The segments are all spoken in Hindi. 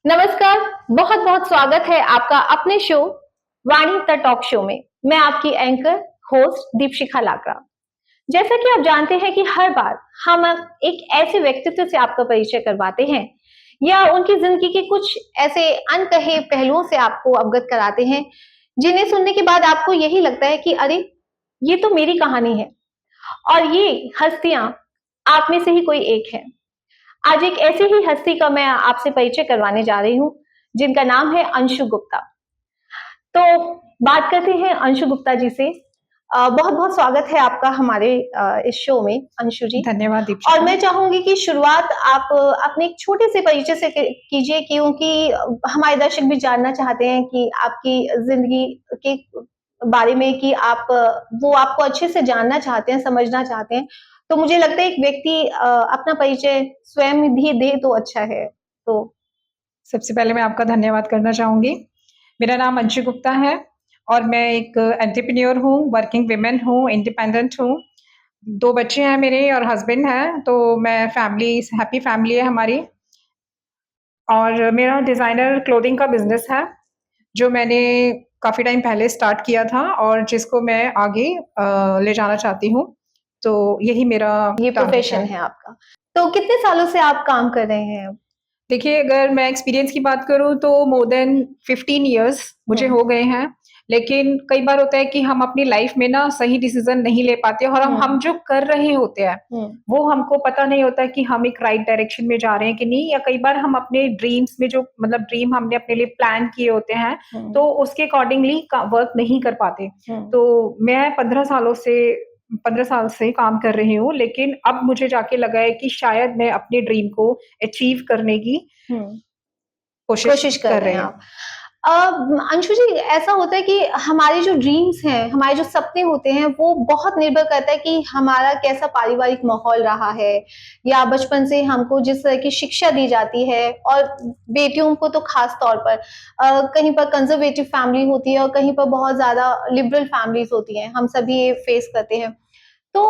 नमस्कार, बहुत बहुत स्वागत है आपका अपने show Vani the talk show में। मैं आपकी एंकर होस्ट दीपशिखा लाकड़ा। जैसा कि आप जानते हैं कि हर बार हम एक ऐसे व्यक्तित्व से आपका परिचय करवाते हैं या उनकी जिंदगी के कुछ ऐसे अनकहे पहलुओं से आपको अवगत कराते हैं जिन्हें सुनने के बाद आपको यही लगता है कि अरे ये तो मेरी कहानी है और ये हस्तियां आप में से ही कोई एक है। आज एक ऐसी ही हस्ती का मैं आपसे परिचय करवाने जा रही हूँ जिनका नाम है अंशु गुप्ता। तो बात करते हैं अंशु गुप्ता जी से। बहुत बहुत स्वागत है आपका हमारे इस शो में अंशु जी। धन्यवाद और दीपशिखा। मैं चाहूंगी कि शुरुआत आप अपने एक छोटे से परिचय से कीजिए, क्योंकि हमारे दर्शक भी जानना चाहते हैं कि आपकी जिंदगी के बारे में, कि आप वो आपको अच्छे से जानना चाहते हैं, समझना चाहते हैं। तो मुझे लगता है एक व्यक्ति अपना परिचय स्वयं भी दे तो अच्छा है। तो सबसे पहले मैं आपका धन्यवाद करना चाहूँगी। मेरा नाम अंशु गुप्ता है और मैं एक एंटरप्रेन्योर हूँ, वर्किंग वुमन हूँ, इंडिपेंडेंट हूँ। 2 बच्चे हैं मेरे और हस्बैंड हैं, तो मैं हैप्पी फैमिली है हमारी। और मेरा डिज़ाइनर क्लोथिंग का बिज़नेस है, जो मैंने काफ़ी टाइम पहले स्टार्ट किया था और जिसको मैं आगे ले जाना चाहती हूँ। तो यही मेरा ये टारगेट प्रोफेशन है। है आपका। तो कितने सालों से आप काम कर रहे हैं? देखिए, अगर मैं एक्सपीरियंस की बात करूँ तो मोर देन 15 इयर्स मुझे हम्म हो गए हैं। लेकिन कई बार होता है कि हम अपनी लाइफ में ना सही डिसीज़न नहीं ले पाते और हम जो कर रहे होते हैं, हम्म वो हमको पता नहीं होता कि हम एक राइट डायरेक्शन में जा रहे हैं कि नहीं, या कई बार हम अपने ड्रीम्स में जो मतलब ड्रीम हमने अपने लिए प्लान किए होते हैं, हम्म तो उसके अकॉर्डिंगली वर्क नहीं कर पाते। हम्म तो मैं 15 साल से काम कर रही हूँ, लेकिन अब मुझे जाके लगा है कि शायद मैं अपने ड्रीम को अचीव करने की हम्म कोशिश कोशिश कर कर रहे रहे हैं हैं। आप। अंशु जी, ऐसा होता है कि हमारे जो ड्रीम्स हैं, हमारे जो सपने होते हैं, वो बहुत निर्भर करता है कि हमारा कैसा पारिवारिक माहौल रहा है, या बचपन से हमको जिस तरह की शिक्षा दी जाती है। और बेटियों को तो खास तौर पर कहीं पर कंजर्वेटिव फैमिली होती है और कहीं पर बहुत ज्यादा लिबरल फैमिलीज होती हैं। हम सभी ये फेस करते हैं। तो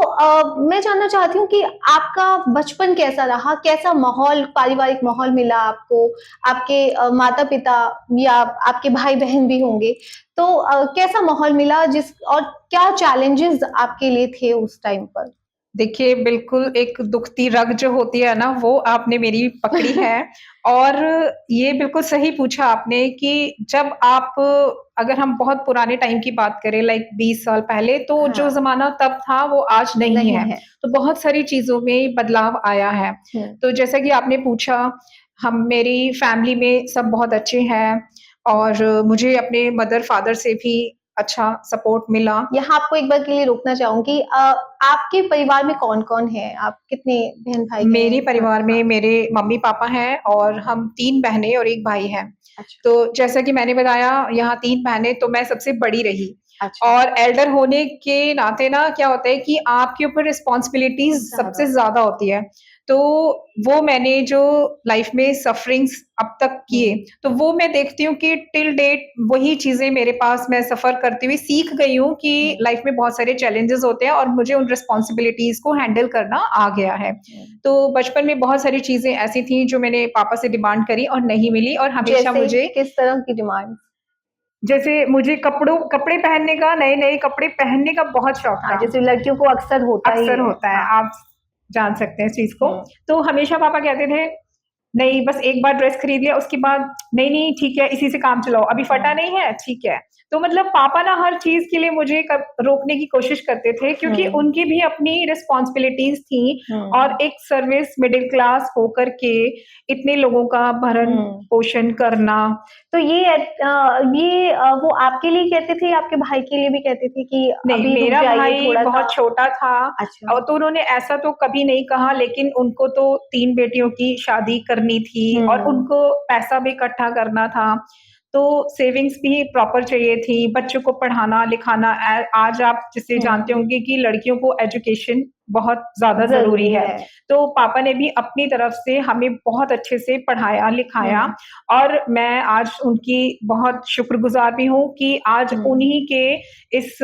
मैं जानना चाहती हूँ कि आपका बचपन कैसा रहा? कैसा माहौल, पारिवारिक माहौल मिला आपको? आपके माता-पिता या आपके भाई-बहन भी होंगे, तो कैसा माहौल मिला, जिस और क्या चैलेंजेस आपके लिए थे उस टाइम पर? देखिए, बिल्कुल एक दुखती रग जो होती है ना, वो आपने मेरी पकड़ी है। और ये बिल्कुल सही पूछा आपने कि जब आप अगर हम बहुत पुराने टाइम की बात करें, लाइक 20 साल पहले, तो जो हाँ, ज़माना तब था, वो आज नहीं नहीं है। है। तो बहुत सारी चीज़ों में बदलाव आया है। हुँ। तो जैसा कि आपने पूछा, हम मेरी फैमिली में सब बहुत अच्छे हैं और मुझे अपने मदर-फादर से भी अच्छा सपोर्ट मिला। यहाँ आपको एक बार के लिए रोकना चाहूँगी। आपके परिवार में कौन-कौन है? आप कितने बहन-भाई मेरे हैं? परिवार में हाँ, मेरे मम्मी-पापा हैं और हम 3 बहनें और 1 भाई हैं। अच्छा, तो जैसा कि मैंने बताया, यहाँ 3 बहनें, तो मैं सबसे बड़ी रही। अच्छा। और एल्डर होने के नाते ना क्या होता है कि आपके ऊपर रिस्पॉन्सिबिलिटीज़ ज़्यादा सबसे ज़्यादा होती है। तो वो मैंने जो लाइफ़ में सफ़रिंग्स अब तक किए, हुँ, तो वो मैं देखती हूँ कि टिल डेट वही चीज़ें मेरे पास मैं सफ़र करती हुई सीख गई हूँ कि हुँ, लाइफ़ में बहुत सारे चैलेंजेज़ होते हैं और मुझे उन रिस्पॉन्सिबिलिटीज़ को हैंडल करना आ गया है। हुँ। तो बचपन में बहुत सारी चीज़ें ऐसी थी जो मैंने पापा से डिमांड करी और नहीं मिली, और हमेशा जैसे मुझे किस तरह की डिमांड? जैसे मुझे कपड़े पहनने का, नए-नए कपड़े पहनने का बहुत शौक हाँ, था। जैसे लड़कियों को अक्सर होता ही अक्सर है। होता है, हाँ। आप जान सकते हैं इस चीज़ को। हुँ, तो हमेशा पापा कहते थे, नहीं बस एक बार ड्रेस खरीद लिया, उसके बाद नहीं, नहीं ठीक है, इसी से काम चलाओ, अभी फटा हुँ, नहीं है, ठीक है। तो मतलब पापा ना हर चीज़ के लिए मुझे कब रोकने की कोशिश करते थे, क्योंकि हुँ, उनकी भी अपनी रिस्पॉन्सिबिलिटीज़ थी। और हुँ, एक सर्विस मिडल क्लास होकर के इतने लोगों का हुँ। भरण-पोषण करना। तो वो आपके लिए कहते थे या आपके भाई के लिए भी कहते थे कि नहीं, अभी रुक मेरा जाइए भाई थोड़ा-सा? बहुत छोटा था। अच्छा। और तो उन्होंने ऐसा तो कभी नहीं कहा, लेकिन उनको तो 3 बेटियों की शादी करनी थी और हुँ, उनको पैसा भी इकट्ठा करना था। तो सेविंग्स भी प्रॉपर चाहिए थी, बच्चों को पढ़ाना-लिखाना। आज आप जैसे जानते हुँ। होंगे कि लड़कियों को एजुकेशन बहुत ज़्यादा ज़रूरी ज़रूरी है। है। तो पापा ने भी अपनी तरफ से हमें बहुत अच्छे से पढ़ाया-लिखाया। हुँ, और मैं आज उनकी बहुत शुक्रगुज़ार भी हूँ कि आज हुँ। उन्हीं के इस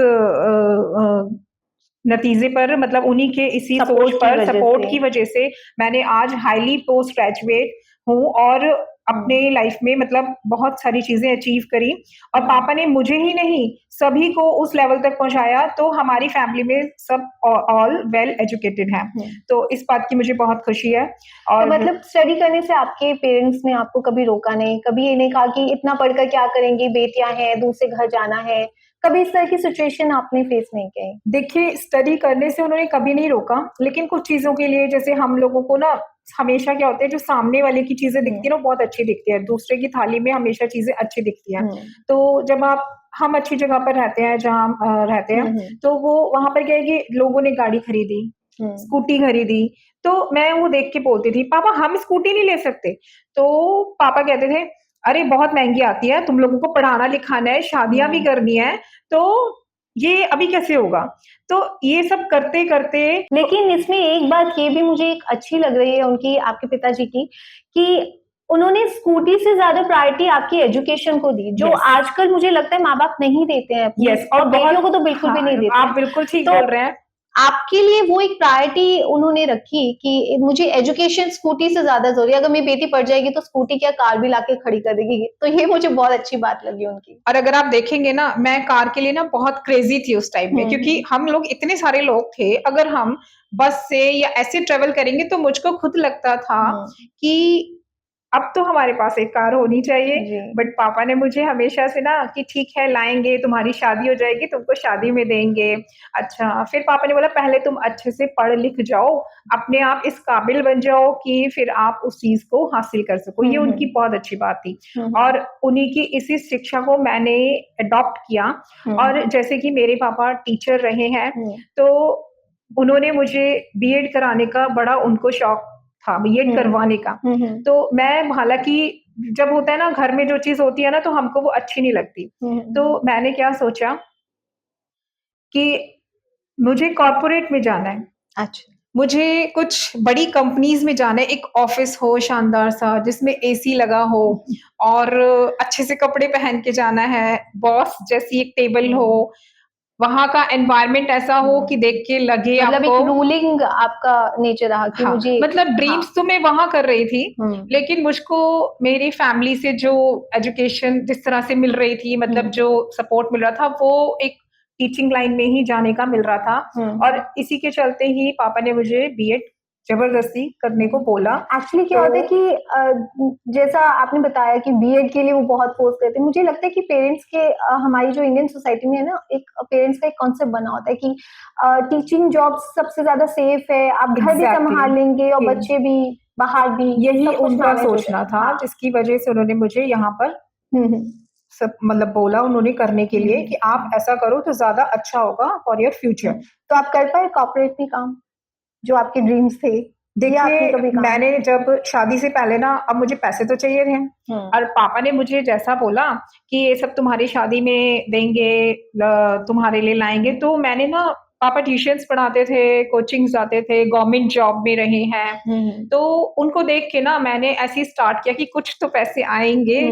नतीजे पर, मतलब उन्हीं के इसी सोच सपोर्ट की पर, वज़ह सपोर्ट से। की वजह से मैंने आज हाईली पोस्ट ग्रेजुएट हूँ। और अपने लाइफ में, मतलब बहुत सारी चीजें अचीव करी। और पापा ने मुझे ही नहीं, सभी को उस लेवल तक पहुंचाया। तो हमारी फैमिली में सब ऑल वेल एजुकेटेड हैं, तो इस बात की मुझे बहुत खुशी है। तो और मतलब स्टडी करने से आपके पेरेंट्स ने आपको कभी रोका नहीं, कभी ये नहीं कहा कि इतना पढ़कर क्या करेंगी, बेटियां हैं, दूसरे घर जाना है, कभी इस तरह की सिचुएशन आपने फेस नहीं की? देखिए, स्टडी करने से उन्होंने कभी नहीं रोका, लेकिन कुछ चीजों के लिए, जैसे हम लोगों को ना हमेशा क्या होता है, जो सामने वाले की चीजें दिखती है ना बहुत अच्छी दिखती है, दूसरे की थाली में हमेशा चीजें अच्छी दिखती हैं। तो जब हम अच्छी जगह पर रहते हैं, जहाँ हम रहते हैं, तो वो वहां पर क्या है कि लोगों ने गाड़ी खरीदी, स्कूटी खरीदी, तो मैं वो देख के बोलती थी, पापा हम स्कूटी नहीं ले सकते? तो पापा कहते थे, अरे बहुत महंगी आती है, तुम लोगों को पढ़ाना लिखाना है, शादियां भी करनी है, तो ये अभी कैसे होगा? तो ये सब करते करते, लेकिन इसमें एक बात ये भी मुझे एक अच्छी लग रही है उनकी, आपके पिताजी की, कि उन्होंने स्कूटी से ज्यादा प्रायोरिटी आपकी एजुकेशन को दी, जो आजकल मुझे लगता है माँ बाप नहीं देते हैं अपनी, और बेटियों को तो बिल्कुल भी नहीं देते। आप बिल्कुल ठीक बोल रहे हैं। आपके लिए वो एक प्रायोरिटी उन्होंने रखी कि मुझे एजुकेशन स्कूटी से ज्यादा जरूरी है, अगर मेरी बेटी पढ़ जाएगी तो स्कूटी क्या कार भी लाके खड़ी कर देगी, तो ये मुझे बहुत अच्छी बात लगी उनकी। और अगर आप देखेंगे ना, मैं कार के लिए ना बहुत क्रेजी थी उस टाइम में, क्योंकि हम लोग इतने सारे लोग थे, अगर हम बस से या ऐसे ट्रेवल करेंगे तो मुझको खुद लगता था कि अब तो हमारे पास एक कार होनी चाहिए। बट पापा ने मुझे हमेशा से ना कि ठीक है लाएंगे, तुम्हारी शादी हो जाएगी, तुमको शादी में देंगे। अच्छा, फिर पापा ने बोला पहले तुम अच्छे से पढ़ लिख जाओ, अपने आप इस काबिल बन जाओ कि फिर आप उस चीज को हासिल कर सको। ये उनकी बहुत अच्छी बात थी, और उन्हीं की इसी शिक्षा को मैंने अडॉप्ट किया। और जैसे कि मेरे पापा टीचर रहे हैं, तो उन्होंने मुझे बीएड कराने का बड़ा उनको शौक था, बीएड करवाने का। तो मैं, हालांकि जब होता है ना घर में जो चीज होती है ना, तो हमको वो अच्छी नहीं लगती। तो मैंने क्या सोचा कि मुझे कॉर्पोरेट में जाना है। अच्छा, मुझे कुछ बड़ी कंपनीज में जाना है, एक ऑफिस हो शानदार सा, जिसमें एसी लगा हो, और अच्छे से कपड़े पहन के जाना है, बॉस जैसी एक टेबल हो, वहां का एनवायरनमेंट ऐसा हो कि देख के लगे मतलब आपको, एक रूलिंग आपका नेचर रहा कि मुझे, मतलब ड्रीम्स तो मैं वहां कर रही थी, लेकिन मुझको मेरी फैमिली से जो एजुकेशन जिस तरह से मिल रही थी, मतलब जो सपोर्ट मिल रहा था, वो एक टीचिंग लाइन में ही जाने का मिल रहा था। और इसी के चलते ही पापा ने मुझे बीएड जबरदस्ती करने को बोला। एक्चुअली क्या होता है कि जैसा आपने बताया कि बीएड के लिए वो बहुत फोर्स करते हैं, मुझे लगता है कि पेरेंट्स के, हमारी जो इंडियन सोसाइटी में है ना, एक पेरेंट्स का एक कॉन्सेप्ट बना होता है कि टीचिंग जॉब सबसे ज्यादा सेफ है, आप घर भी संभाल लेंगे और बच्चे भी बाहर भी, यही उनका सोचना था, जिसकी वजह से उन्होंने मुझे यहाँ पर सब मतलब बोला उन्होंने करने के लिए कि आप ऐसा करो तो ज्यादा अच्छा होगा फॉर योर फ्यूचर। तो आप कर पाए कॉर्पोरेट में काम, जो आपके ड्रीम्स थे? देखिए, मैंने जब शादी से पहले ना, अब मुझे पैसे तो चाहिए थे, और पापा ने मुझे जैसा बोला कि ये सब तुम्हारी शादी में देंगे, तुम्हारे लिए लाएंगे, तो मैंने ना, पापा ट्यूशंस पढ़ाते थे, कोचिंग जाते थे, गवर्नमेंट जॉब में रहे हैं, तो उनको देख के ना मैंने ऐसे स्टार्ट किया कि कुछ तो पैसे आएंगे।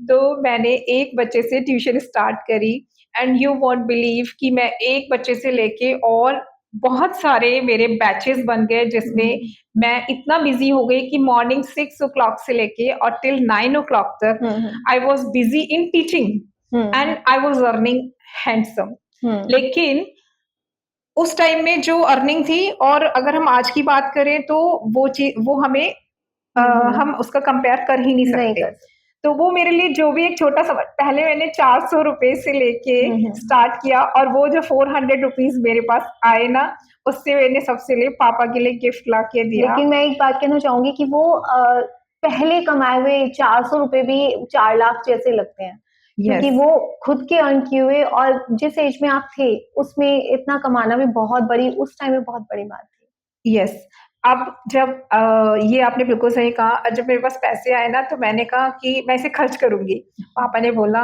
तो मैंने एक बच्चे से ट्यूशन स्टार्ट करी, एंड यू वॉन्ट बिलीव कि मैं एक बच्चे से लेके और बहुत सारे मेरे बैचेस बन गए, जिसमें मैं इतना बिजी हो गई कि मॉर्निंग 6 o'clock से लेके और टिल 9 o'clock तक I was busy in teaching, and I was earning handsome. लेकिन उस टाइम में जो अर्निंग थी, और अगर हम आज की बात करें तो वो चीज, वो हमें हम उसका कंपेयर कर ही नहीं सकते। तो वो मेरे लिए जो भी एक छोटा सा, पहले मैंने 400 रुपए से लेके स्टार्ट किया, और वो जो 400 रुपीज मेरे पास आए ना, उससे मैंने सबसे लिए पापा के लिए गिफ्ट ला के दिया। लेकिन मैं एक बात कहना चाहूंगी कि वो पहले कमाए हुए 400 रुपए भी 4 लाख जैसे लगते हैं, क्योंकि वो खुद के अर्न किए हुए, और जिस एज में आप थे उसमें इतना कमाना भी बहुत बड़ी, उस टाइम में बहुत बड़ी बात थी। यस, अब जब ये आपने बिल्कुल सही कहा, जब मेरे पास पैसे आए ना, तो मैंने कहा कि मैं इसे खर्च करूंगी। पापा ने बोला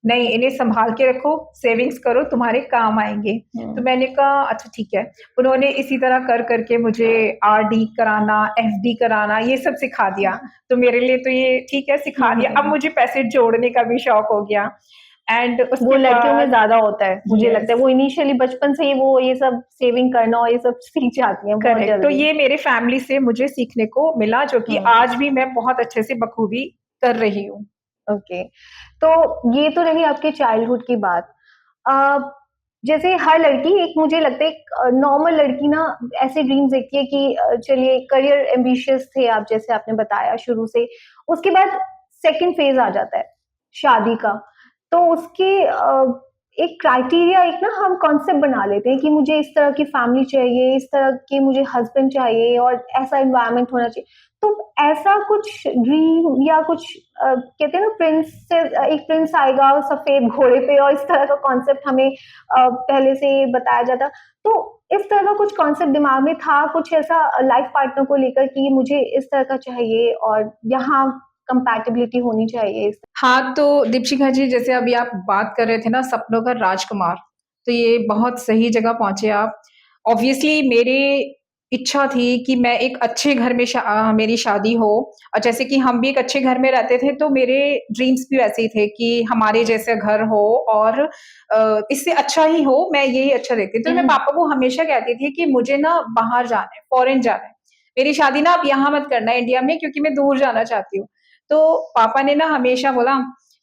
नहीं, इन्हें संभाल के रखो, सेविंग्स करो, तुम्हारे काम आएंगे। तो मैंने कहा अच्छा ठीक है। उन्होंने इसी तरह कर करके मुझे आरडी कराना, एफडी कराना, ये सब सिखा दिया। तो मेरे लिए तो ये ठीक है, सिखा दिया। अब मुझे पैसे जोड़ने का भी शौक हो गया। एंड वो लड़कियों में ज्यादा होता है, मुझे लगता है वो इनिशियली बचपन से ही वो ये सब सेविंग करना और ये सब सीख जाती हैं बहुत जल्दी। तो ये मेरे फैमिली से मुझे सीखने को मिला, जो कि आज भी मैं बहुत अच्छे से बखूबी कर रही हूँ। ओके, तो ये तो रही आपके चाइल्डहुड की बात। अ, जैसे हर लड़की, एक मुझे लगता है एक नॉर्मल लड़की ना ऐसे ड्रीम्स देखती है कि चलिए करियर एम्बिशियस थे आप, जैसे आपने बताया शुरू से। उसके बाद सेकंड फेज आ जाता है शादी का। तो उसके एक क्राइटेरिया, एक ना हम कॉन्सेप्ट बना लेते हैं कि मुझे इस तरह की फैमिली चाहिए, इस तरह के मुझे हस्बैंड चाहिए और ऐसा एनवायरनमेंट होना चाहिए। तो ऐसा कुछ ड्रीम या कुछ कहते हैं ना एक प्रिंस आएगा सफेद घोड़े पे और इस तरह का कॉन्सेप्ट हमें पहले से बताया जाता। तो इस तरह का कुछ कॉन्सेप्ट दिमाग में था, कुछ ऐसा लाइफ पार्टनर को लेकर कि मुझे इस तरह का चाहिए और यहाँ कंपैटिबिलिटी होनी चाहिए इस। हाँ, तो दीपशिखा जी, जैसे अभी आप बात कर रहे थे ना सपनों का राजकुमार, तो ये बहुत सही जगह पहुँचे आप। ऑब्वियसली मेरी इच्छा थी कि मैं एक अच्छे घर में मेरी शादी हो, और जैसे कि हम भी एक अच्छे घर में रहते थे, तो मेरे ड्रीम्स भी वैसे ही थे कि हमारे जैसे घर हो और इससे अच्छा ही हो, मैं यही अच्छा देखती थी। तो मैं पापा को हमेशा कहती थी कि मुझे ना बाहर जाना है, फॉरेन जाना है। मेरी शादी ना आप यहाँ मत करना इंडिया में, क्योंकि मैं दूर जाना चाहती हूँ। तो पापा ने ना हमेशा बोला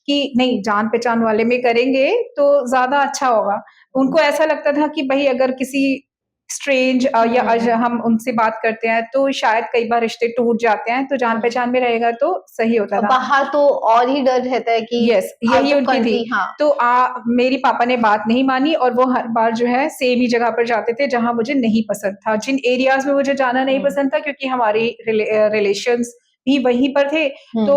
कि नहीं, जान पहचान वाले में करेंगे तो ज्यादा अच्छा होगा। उनको ऐसा लगता था कि भाई अगर किसी स्ट्रेंज या हम उनसे बात करते हैं तो शायद कई बार रिश्ते टूट जाते हैं, तो जान पहचान में रहेगा तो सही होता था। बाहर तो और ही डर रहता है कि यस, यही आउट ऑफ उनकी थी। कंट्री। हाँ। तो मेरी पापा ने बात नहीं मानी और वो हर बार जो है सेम ही जगह पर जाते थे जहाँ मुझे नहीं पसंद था, जिन एरियाज में मुझे जाना नहीं पसंद था, क्योंकि हमारी रिलेशंस भी वहीं पर थे। तो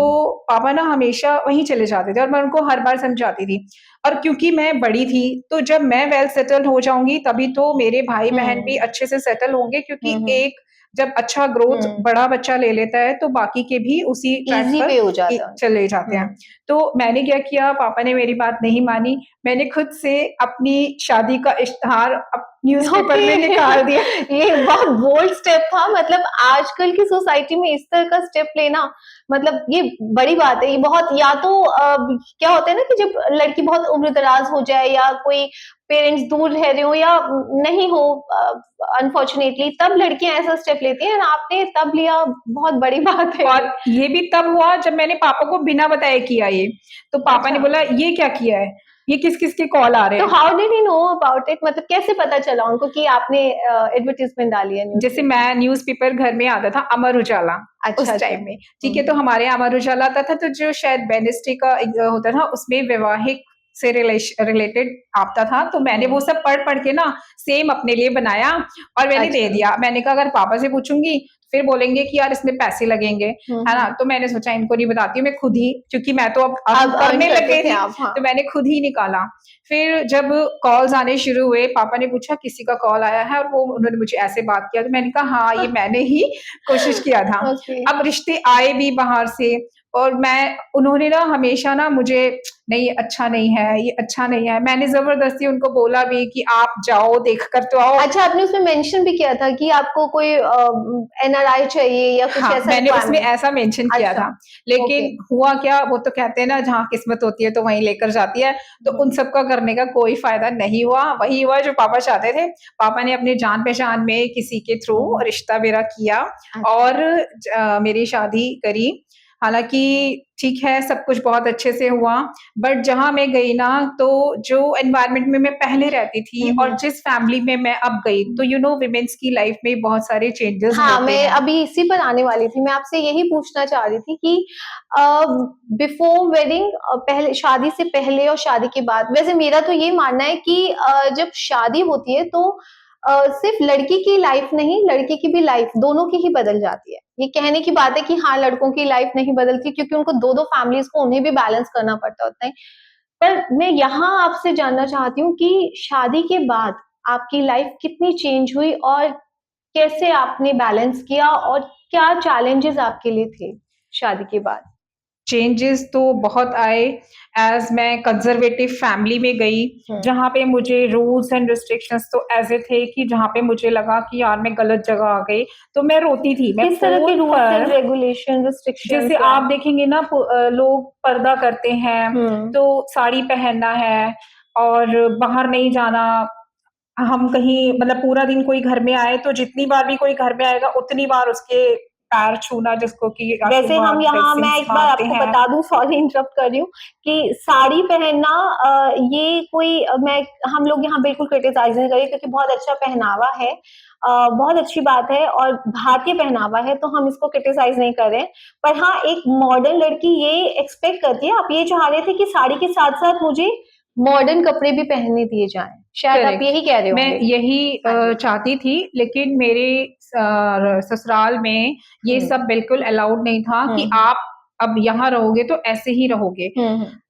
पापा ना हमेशा वहीं चले जाते थे और मैं उनको हर बार समझाती थी। और क्योंकि मैं बड़ी थी, तो जब मैं वेल सेटल्ड हो जाऊंगी तभी तो मेरे भाई बहन भी अच्छे से सेटल होंगे, क्योंकि एक जब अच्छा ग्रोथ बड़ा बच्चा ले लेता है तो बाकी के भी उसी ट्रैक इजी पर वे हो जाता है। चले जाते हैं। तो मैंने क्या किया, पापा ने मेरी बात नहीं मानी। मैंने खुद से अपनी शादी का इश्तिहार न्यूज़पेपर में निकाल दिया। ये बहुत बोल्ड स्टेप था। मतलब आजकल की सोसाइटी में इस तरह का स्टेप लेना, मतलब ये बड़ी बात है। ये बहुत, या तो क्या होता है ना कि जब लड़की बहुत उम्रदराज हो जाए या कोई पेरेंट्स दूर रह रहे हो या नहीं हो अनफॉर्चुनेटली, तब लड़कियां ऐसा स्टेप लेती हैं। आपने तब लिया, बहुत बड़ी बात है। और ये भी तब हुआ जब मैंने पापा को बिना बताए किया ये। तो पापा ने बोला ये क्या किया है, ये किस किस के कॉल आ रहे तो हैं। How did he know about it? मतलब कैसे पता चला उनको कि आपने एडवर्टाइजमेंट डाली है जैसे न्यूज़? मैं न्यूज़पेपर घर में आता था, अमर उजाला अच्छा, उस अच्छा। टाइम में, ठीक है। तो हमारे यहाँ अमर उजाला आता था, तो जो शायद वेडनेसडे का होता था, उसमें वैवाहिक से रिलेटेड आता था। तो मैंने वो सब पढ़ पढ़ के ना सेम अपने लिए बनाया और मैंने दे दिया। मैंने कहा अगर पापा से पूछूंगी फिर बोलेंगे कि यार इसमें पैसे लगेंगे, है ना। तो मैंने सोचा इनको नहीं बताती हूँ, मैं खुद ही, क्योंकि मैं तो अब अब अर्न करने लग करते गई थे थी, आप। हाँ। तो मैंने खुद ही निकाला। फिर जब कॉल्स आने शुरू हुए, पापा ने पूछा किसी का कॉल आया है और वो उन्होंने मुझे ऐसे बात किया, तो मैंने कहा हाँ, ये मैंने ही कोशिश किया था। ओके। अब रिश्ते आए भी बाहर से, और उन्होंने ना हमेशा ना मुझे, नहीं ये अच्छा नहीं है, ये अच्छा नहीं है। मैंने जबरदस्ती उनको बोला भी कि आप जाओ देख कर तो आओ। अच्छा, आपने उसमें मेंशन भी किया था कि आपको कोई एनआरआई चाहिए या कुछ हाँ, ऐसा मैंने उसमें रिक्वायरमेंट? ऐसा मेंशन किया अच्छा। था। लेकिन ओके। हुआ क्या, वो तो कहते हैं ना जहाँ किस्मत होती है तो वहीं लेकर जाती है। तो उन सबका करने का कोई फायदा नहीं हुआ। वही हुआ जो पापा चाहते थे। पापा ने अपने जान पहचान में किसी के थ्रू रिश्ता मेरा किया और मेरी शादी करी। हालांकि ठीक है, सब कुछ बहुत अच्छे से हुआ, बट जहाँ मैं गई ना, तो जो एनवायरनमेंट में मैं पहले रहती थी और जिस फैमिली में मैं अब गई, तो विमेन्स की लाइफ में बहुत सारे चेंजेस हाँ, होते मैं हैं। अभी इसी पर आने वाली थी। मैं आपसे यही पूछना चाह रही थी कि बिफोर वेडिंग, पहले शादी से पहले और शादी के बाद, वैसे मेरा तो ये मानना है कि जब शादी होती है तो सिर्फ लड़की की लाइफ नहीं, लड़के की भी लाइफ, दोनों की ही बदल जाती है। ये कहने की बात है कि हाँ, लड़कों की लाइफ नहीं बदलती क्योंकि उनको दो-दो फैमिलीज़ को उन्हें भी बैलेंस करना पड़ता होता है। पर मैं यहाँ आपसे जानना चाहती हूँ कि शादी के बाद आपकी लाइफ कितनी चेंज हुई और कैसे आपने बैलेंस किया और क्या चैलेंजेस आपके लिए थे शादी के बाद? चेंजेस तो बहुत आए, एज़ मैं कंज़र्वेटिव फैमिली में गई, जहाँ पे मुझे रूल्स एंड रिस्ट्रिक्शंस तो ऐसे थे कि जहाँ पे मुझे लगा कि यार मैं गलत जगह आ गई, तो मैं रोती थी। मैं किस तरह के फ़ोन रूल्स एंड पर, रेगुलेशन, रिस्ट्रिक्शन जैसे क्या आप है? देखेंगे ना, लोग पर्दा करते हैं, हुँ। तो साड़ी पहनना है और बाहर नहीं जाना। हम कहीं मतलब पूरा दिन कोई घर में आए, तो जितनी बार भी कोई घर में आएगा, उतनी बार उसके पैर छूना जिसको कि वैसे हम यहाँ, मैं एक बार आपको बता दूं, सॉरी इंटरप्ट कर रही हूँ, कि साड़ी पहनना ये कोई हम लोग यहाँ बिल्कुल क्रिटिसाइज नहीं करें, क्योंकि बहुत अच्छा पहनावा है, बहुत अच्छी बात है और भारतीय पहनावा है, तो हम इसको क्रिटिसाइज नहीं कर रहे हैं। पर हाँ, एक मॉडर्न लड़की ये एक्सपेक्ट करती है, आप ये चाह रहे थे कि साड़ी के साथ साथ मुझे मॉडर्न कपड़े भी पहनने दिए जाएं, शायद आप यही कह रहे हो। मैं यही चाहती थी, लेकिन मेरे ससुराल में ये सब बिल्कुल अलाउड नहीं था कि आप अब यहाँ रहोगे तो ऐसे ही रहोगे।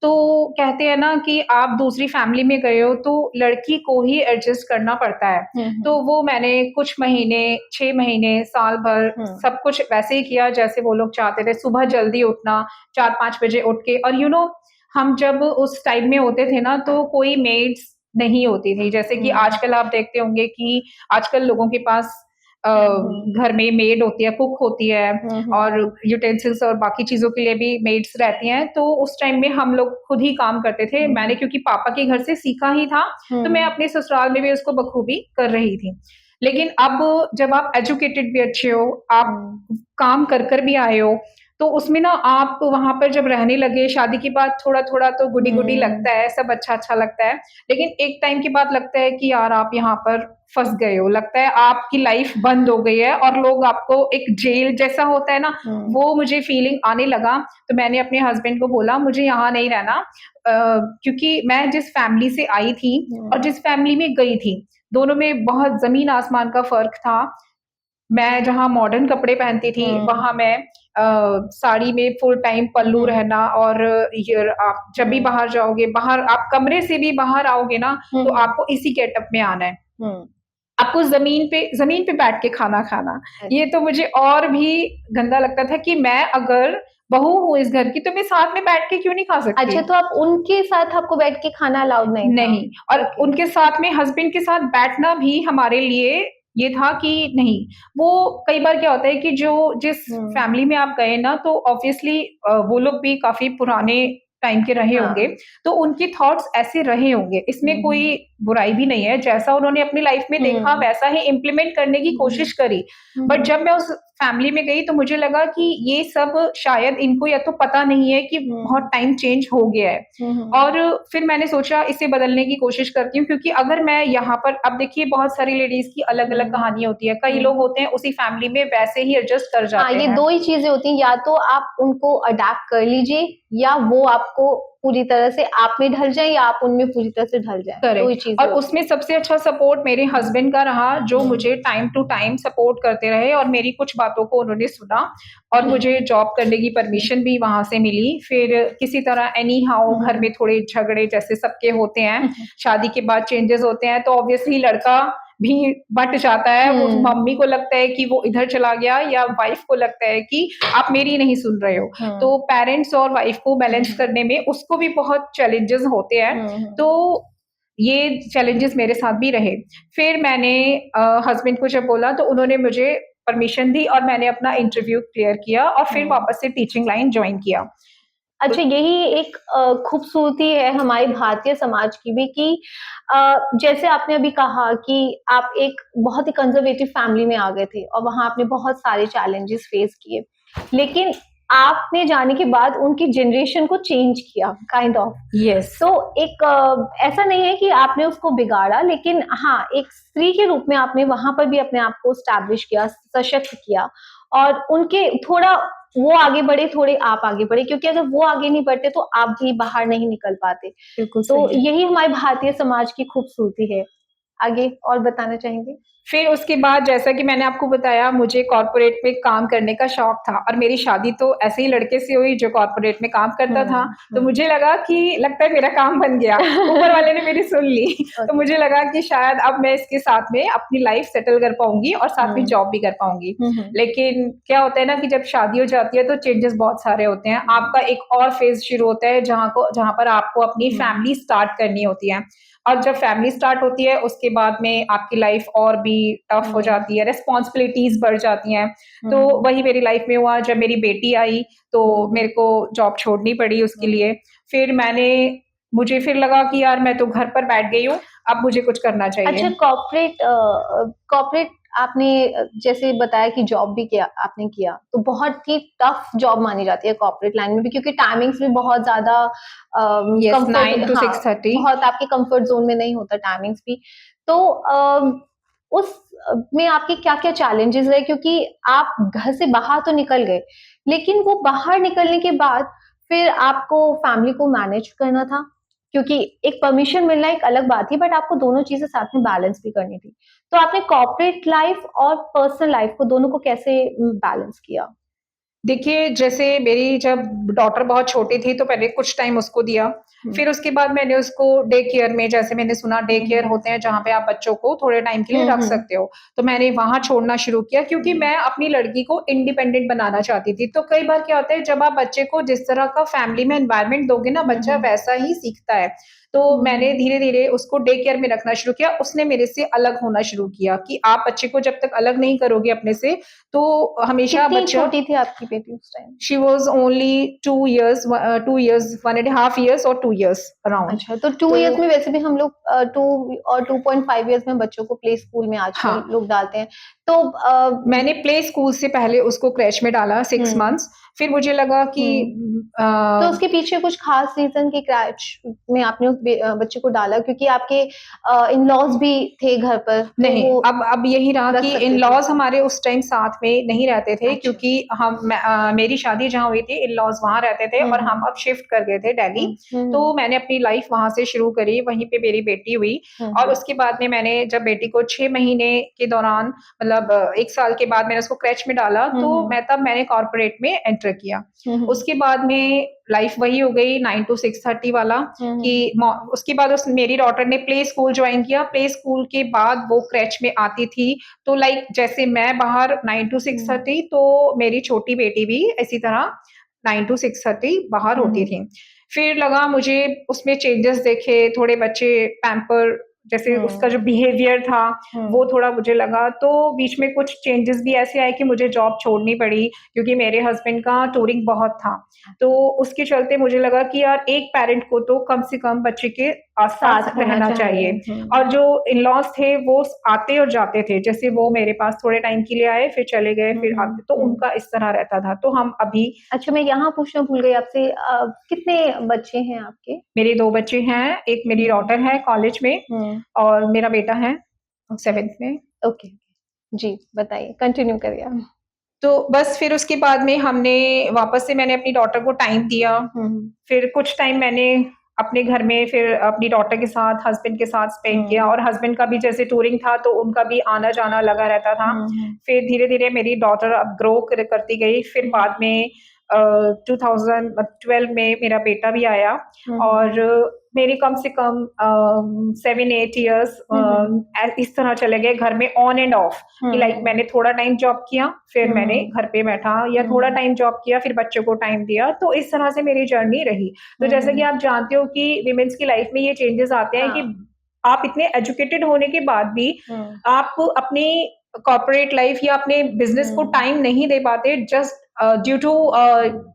तो कहते हैं ना कि आप दूसरी फैमिली में गए हो तो लड़की को ही एडजस्ट करना पड़ता है। तो वो मैंने कुछ महीने, 6 महीने, साल भर सब कुछ वैसे ही किया जैसे वो लोग चाहते थे। सुबह जल्दी उठना, 4-5 बजे उठ के, और हम जब उस टाइम में होते थे ना तो कोई मेड्स नहीं होती थी, जैसे कि आजकल आप देखते होंगे कि आजकल लोगों के पास घर में मेड होती है, कुक होती है, और यूटेंसिल्स और बाकी चीजों के लिए भी मेड्स रहती हैं। तो उस टाइम में हम लोग खुद ही काम करते थे। मैंने क्योंकि पापा के घर से सीखा ही था, तो मैं अपने ससुराल में भी उसको बखूबी कर रही थी। लेकिन अब जब आप एजुकेटेड भी अच्छे हो, आप काम कर भी आए हो, तो उसमें ना आप वहां पर जब रहने लगे, शादी के बाद थोड़ा थोड़ा तो गुडी गुडी लगता है, सब अच्छा अच्छा लगता है, लेकिन एक टाइम के बाद लगता है कि यार आप यहाँ पर फंस गए हो, लगता है आपकी लाइफ बंद हो गई है और लोग आपको एक जेल जैसा होता है ना, वो मुझे फीलिंग आने लगा। तो मैंने अपने हस्बैंड को बोला मुझे यहाँ नहीं रहना, क्योंकि मैं जिस फैमिली से आई थी और जिस फैमिली में गई थी, दोनों में बहुत जमीन आसमान का फर्क था। मैं जहाँ मॉडर्न कपड़े पहनती थी, वहां मैं साड़ी में फुल टाइम पल्लू रहना, और ये आप जब भी बाहर जाओगे, बाहर आप कमरे से भी बाहर आओगे ना, तो आपको इसी गेटअप में आना है। आपको जमीन पे बैठ के खाना खाना, ये तो मुझे और भी गंदा लगता था कि मैं अगर बहू हूँ इस घर की तो मैं साथ में बैठ के क्यों नहीं खा सकती। अच्छा, तो आप उनके साथ आपको बैठ के खाना अलाउड नहीं था? और उनके साथ में हस्बैंड के साथ बैठना भी हमारे लिए ये था कि नहीं। वो कई बार क्या होता है कि जिस फैमिली में आप गए ना, तो ऑब्वियसली वो लोग भी काफी पुराने टाइम के रहे होंगे, तो उनके थॉट्स ऐसे रहे होंगे, इसमें कोई बुराई भी नहीं है। जैसा उन्होंने अपनी लाइफ में देखा वैसा ही इम्प्लीमेंट करने की कोशिश करी। बट जब मैं उस फैमिली में गई तो मुझे लगा कि ये सब शायद इनको या तो पता नहीं है कि बहुत टाइम चेंज हो गया है, और फिर मैंने सोचा इसे बदलने की कोशिश करती हूँ। क्योंकि अगर मैं यहाँ पर, अब देखिए बहुत सारी लेडीज की अलग अलग कहानी होती है, कई लोग होते हैं उसी फैमिली में वैसे ही एडजस्ट कर जाते हैं। ये दो ही चीजें होती हैं, या तो आप उनको अडेप्ट कर लीजिए या वो आपको पूरी तरह से आप में ढल जाए या आप उनमें पूरी तरह से ढल जाए। दो ही चीजें। और उसमें सबसे अच्छा सपोर्ट मेरे हस्बैंड का रहा, जो मुझे टाइम टू टाइम सपोर्ट करते रहे, और मेरी कुछ बातों को उन्होंने सुना, और मुझे जॉब करने की परमिशन भी वहां से मिली। फिर किसी तरह एनी हाउ घर में थोड़े झगड़े जैसे सबके होते हैं, शादी के बाद चेंजेस होते हैं, तो ऑब्वियसली लड़का भी बट जाता है। वो मम्मी को लगता है कि वो इधर चला गया, या वाइफ को लगता है कि आप मेरी नहीं सुन रहे हो। तो पेरेंट्स और वाइफ को बैलेंस करने में उसको भी बहुत चैलेंजेस होते हैं। तो ये चैलेंजेस मेरे साथ भी रहे। फिर मैंने हस्बैंड को जब बोला तो उन्होंने मुझे परमिशन दी, और मैंने अपना इंटरव्यू क्लियर किया, और फिर वापस से टीचिंग लाइन ज्वाइन किया। अच्छा, यही एक खूबसूरती है हमारे भारतीय समाज की भी कि जैसे आपने अभी कहा कि आप एक बहुत ही कंजर्वेटिव फैमिली में आ गए थे और वहां आपने बहुत सारे चैलेंजेस फेस किए, लेकिन आपने जाने के बाद उनकी जनरेशन को चेंज किया, काइंड ऑफ। यस। तो एक ऐसा नहीं है कि आपने उसको बिगाड़ा, लेकिन हाँ, एक स्त्री के रूप में आपने वहां पर भी अपने आप को स्टैब्लिश किया, सशक्त किया, और उनके थोड़ा वो आगे बढ़े, थोड़े आप आगे बढ़े, क्योंकि अगर वो आगे नहीं बढ़ते तो आप भी बाहर नहीं निकल पाते। तो यही हमारे भारतीय समाज की खूबसूरती है। आगे और बताना चाहेंगे? फिर उसके बाद जैसा कि मैंने आपको बताया, मुझे कॉर्पोरेट में काम करने का शौक था, और मेरी शादी तो ऐसे ही लड़के से हुई जो कॉर्पोरेट में काम करता था। तो मुझे लगा कि लगता है मेरा काम बन गया, ऊपर वाले ने मेरी सुन ली। तो मुझे लगा कि शायद अब मैं इसके साथ में अपनी लाइफ सेटल कर पाऊंगी और साथ में जॉब भी कर पाऊंगी। लेकिन क्या होता है ना कि जब शादी हो जाती है तो चेंजेस बहुत सारे होते हैं। आपका एक और फेज शुरू होता है जहाँ पर आपको अपनी फैमिली स्टार्ट करनी होती है, और जब फैमिली स्टार्ट होती है उसके बाद में आपकी लाइफ और भी टफ हो जाती है, रिस्पॉन्सिबिलिटीज बढ़ जाती हैं। तो वही मेरी लाइफ में हुआ। जब मेरी बेटी आई तो मेरे को जॉब छोड़नी पड़ी उसके लिए। फिर मुझे फिर लगा कि यार मैं तो घर पर बैठ गई हूँ, अब मुझे कुछ करना चाहिए। अच्छा, कॉर्पोरेट आपने जैसे बताया कि जॉब भी किया आपने किया, तो बहुत ही टफ जॉब मानी जाती है कॉर्पोरेट लाइन में भी, क्योंकि टाइमिंग्स भी बहुत ज़्यादा यस, 9 कंफर्ट, टू हाँ, 6:30। बहुत आपके कंफर्ट ज़ोन में नहीं होता टाइमिंग्स भी। तो उस में आपके क्या-क्या चैलेंजेस रहे? क्योंकि आप घर से बाहर तो निकल गए, लेकिन वो बाहर निकलने के बाद फिर आपको फैमिली को मैनेज करना था, क्योंकि एक परमिशन मिलना एक अलग बात थी, बट आपको दोनों चीज़ें साथ में बैलेंस भी करनी थी। तो आपने कॉर्पोरेट लाइफ और पर्सनल लाइफ को दोनों को कैसे बैलेंस किया? देखिए, जैसे मेरी जब डॉटर बहुत छोटी थी तो पहले कुछ टाइम उसको दिया, हुँ। फिर उसके बाद मैंने उसको डे केयर में, जैसे मैंने सुना डे हुँ, केयर हुँ। होते हैं जहाँ पे आप बच्चों को थोड़े टाइम के लिए हुँ, रख हुँ। सकते हो, तो मैंने वहाँ छोड़ना शुरू किया क्योंकि हुँ। मैं अपनी लड़की को इंडिपेंडेंट बनाना चाहती थी। तो कई बार क्या होता है जब आप बच्चे को जिस तरह का फैमिली में एनवायरनमेंट दोगे ना, हुँ, बच्चा हुँ। वैसा ही सीखता है। तो हुँ, मैंने हुँ। धीरे-धीरे उसको डे केयर में रखना शुरू किया, उसने मेरे से अलग होना शुरू किया कि आप बच्चे को जब तक अलग नहीं करोगे अपने से, तो हमेशा कितनी बच्चा। छोटी थी आपकी बेटी उस time? She was only 2 years, 2 years, 1.5 years or 2 years around. अच्छा, तो 2 तो इयर्स में वैसे भी हम लोग 2 और 2.5 इयर्स में बच्चों को प्ले स्कूल में आजकल हाँ, लोग डालते हैं। तो मैंने प्ले स्कूल से पहले उसको क्रैच में डाला 6 हुँ, मंथ्स, फिर मुझे लगा कि हुँ। तो उसके पीछे कुछ खास रीज़न कि क्रैच में आपने उस बच्चे को डाला, क्योंकि आपके इन-लॉज़ भी थे घर पर, तो नहीं, वो अब यही रहा रख कि सकते थे। इन-लॉज़ हमारे उस टाइम साथ में नहीं रहते थे अच्छा। क्योंकि मेरी शादी जहाँ हुई थी, इन-लॉज़ वहाँ रहते थे हुँ, और हम हुँ। अब शिफ्ट कर गए थे दिल्ली। हुँ, हुँ, तो हुँ। मैंने अपनी लाइफ़ वहाँ से शुरू करी, वहीं पे मेरी बेटी हुई हुँ, और हुँ। उसके बाद में मैंने जब बेटी को 6 महीने के दौरान मतलब 1 साल के बाद मैंने उसको क्रैच में डाला, हुँ, तो हुँ। मैंने कॉर्पोरेट में एंटर किया। हुँ, हुँ। उसके बाद में लाइफ़ वही हो गई 9 टू 6:30 वाला हुँ, कि हुँ। उसके बाद उस मेरी डॉटर ने प्ले स्कूल जॉइन किया, प्ले स्कूल के बाद वो क्रैच में आती थी, तो लाइक जैसे मैं बाहर 9 टू हुँ। 6:30 तो मेरी छोटी बेटी भी इसी तरह 9 टू 6:30 बाहर हुँ, होती हुँ। थी। फिर लगा मुझे उसमें चेंजेस देखे, थोड़े बच्चे पैम्पर जैसे उसका जो हुँ। बिहेवियर था, वो हुँ। थोड़ा मुझे लगा, तो बीच में कुछ चेंजेस भी ऐसे आए कि मुझे जॉब छोड़नी पड़ी क्योंकि मेरे हस्बैंड का टूरिंग बहुत था। तो अच्छा। उसके चलते मुझे लगा कि यार एक पैरेंट को तो कम से कम बच्चे के आस-पास साथ होना रहना चाहिए। चाहिए और हुँ। जो इन-लॉज़ थे वो आते और जाते थे। जैसे वो मेरे पास थोड़े टाइम के लिए आए, फिर चले गए, हुँ, फिर हुँ, आते तो हुँ। उनका इस तरह रहता था। तो हम अभी अच्छा, मैं यहाँ पूछना भूल गई आपसे, कितने बच्चे हैं आपके? मेरे 2 बच्चे हैं, एक मेरी हुँ, डॉटर है कॉलेज में हुँ। और मेरा बेटा है ओके, 7th में। ओके। जी, बताइए, कंटिन्यू करिए आप। तो बस फिर उसके बाद में वापस से मैंने अपनी डॉटर को टाइम दिया। हुँ, हुँ। फिर कुछ टाइम मैंने अपने घर में फिर अपनी डॉटर के साथ, हस्बैंड के साथ स्पेंड किया हुँ, और हस्बैंड का भी जैसे टूरिंग था तो उनका भी आना-जाना लगा रहता था। हुँ, हुँ। फिर धीरे-धीरे मेरी डॉटर अब ग्रो करती गई। फिर हुँ, बाद में 2012 में मेरा बेटा भी आया हुँ, हुँ। और मेरे कम से कम 7-8 इयर्स हुँ, हुँ। इस तरह चले गए घर में ऑन एंड ऑफ हुँ, कि लाइक हुँ। मैंने थोड़ा टाइम जॉब किया, फिर हुँ, मैंने हुँ। घर पे बैठा या हुँ, थोड़ा हुँ। टाइम जॉब किया, फिर बच्चों को टाइम दिया, तो इस तरह से मेरी जर्नी रही। तो हुँ, जैसा कि हुँ। आप जानते हो कि वुमेन्स की लाइफ में ये चेंजेस आते हैं कि हाँ। आप इतने एजुकेटेड होने के बाद भी हुँ, आप अपनी कॉर्पोरेट लाइफ या अपने बिज़नेस को हुँ, टाइम नहीं दे पाते जस्ट ड्यू टू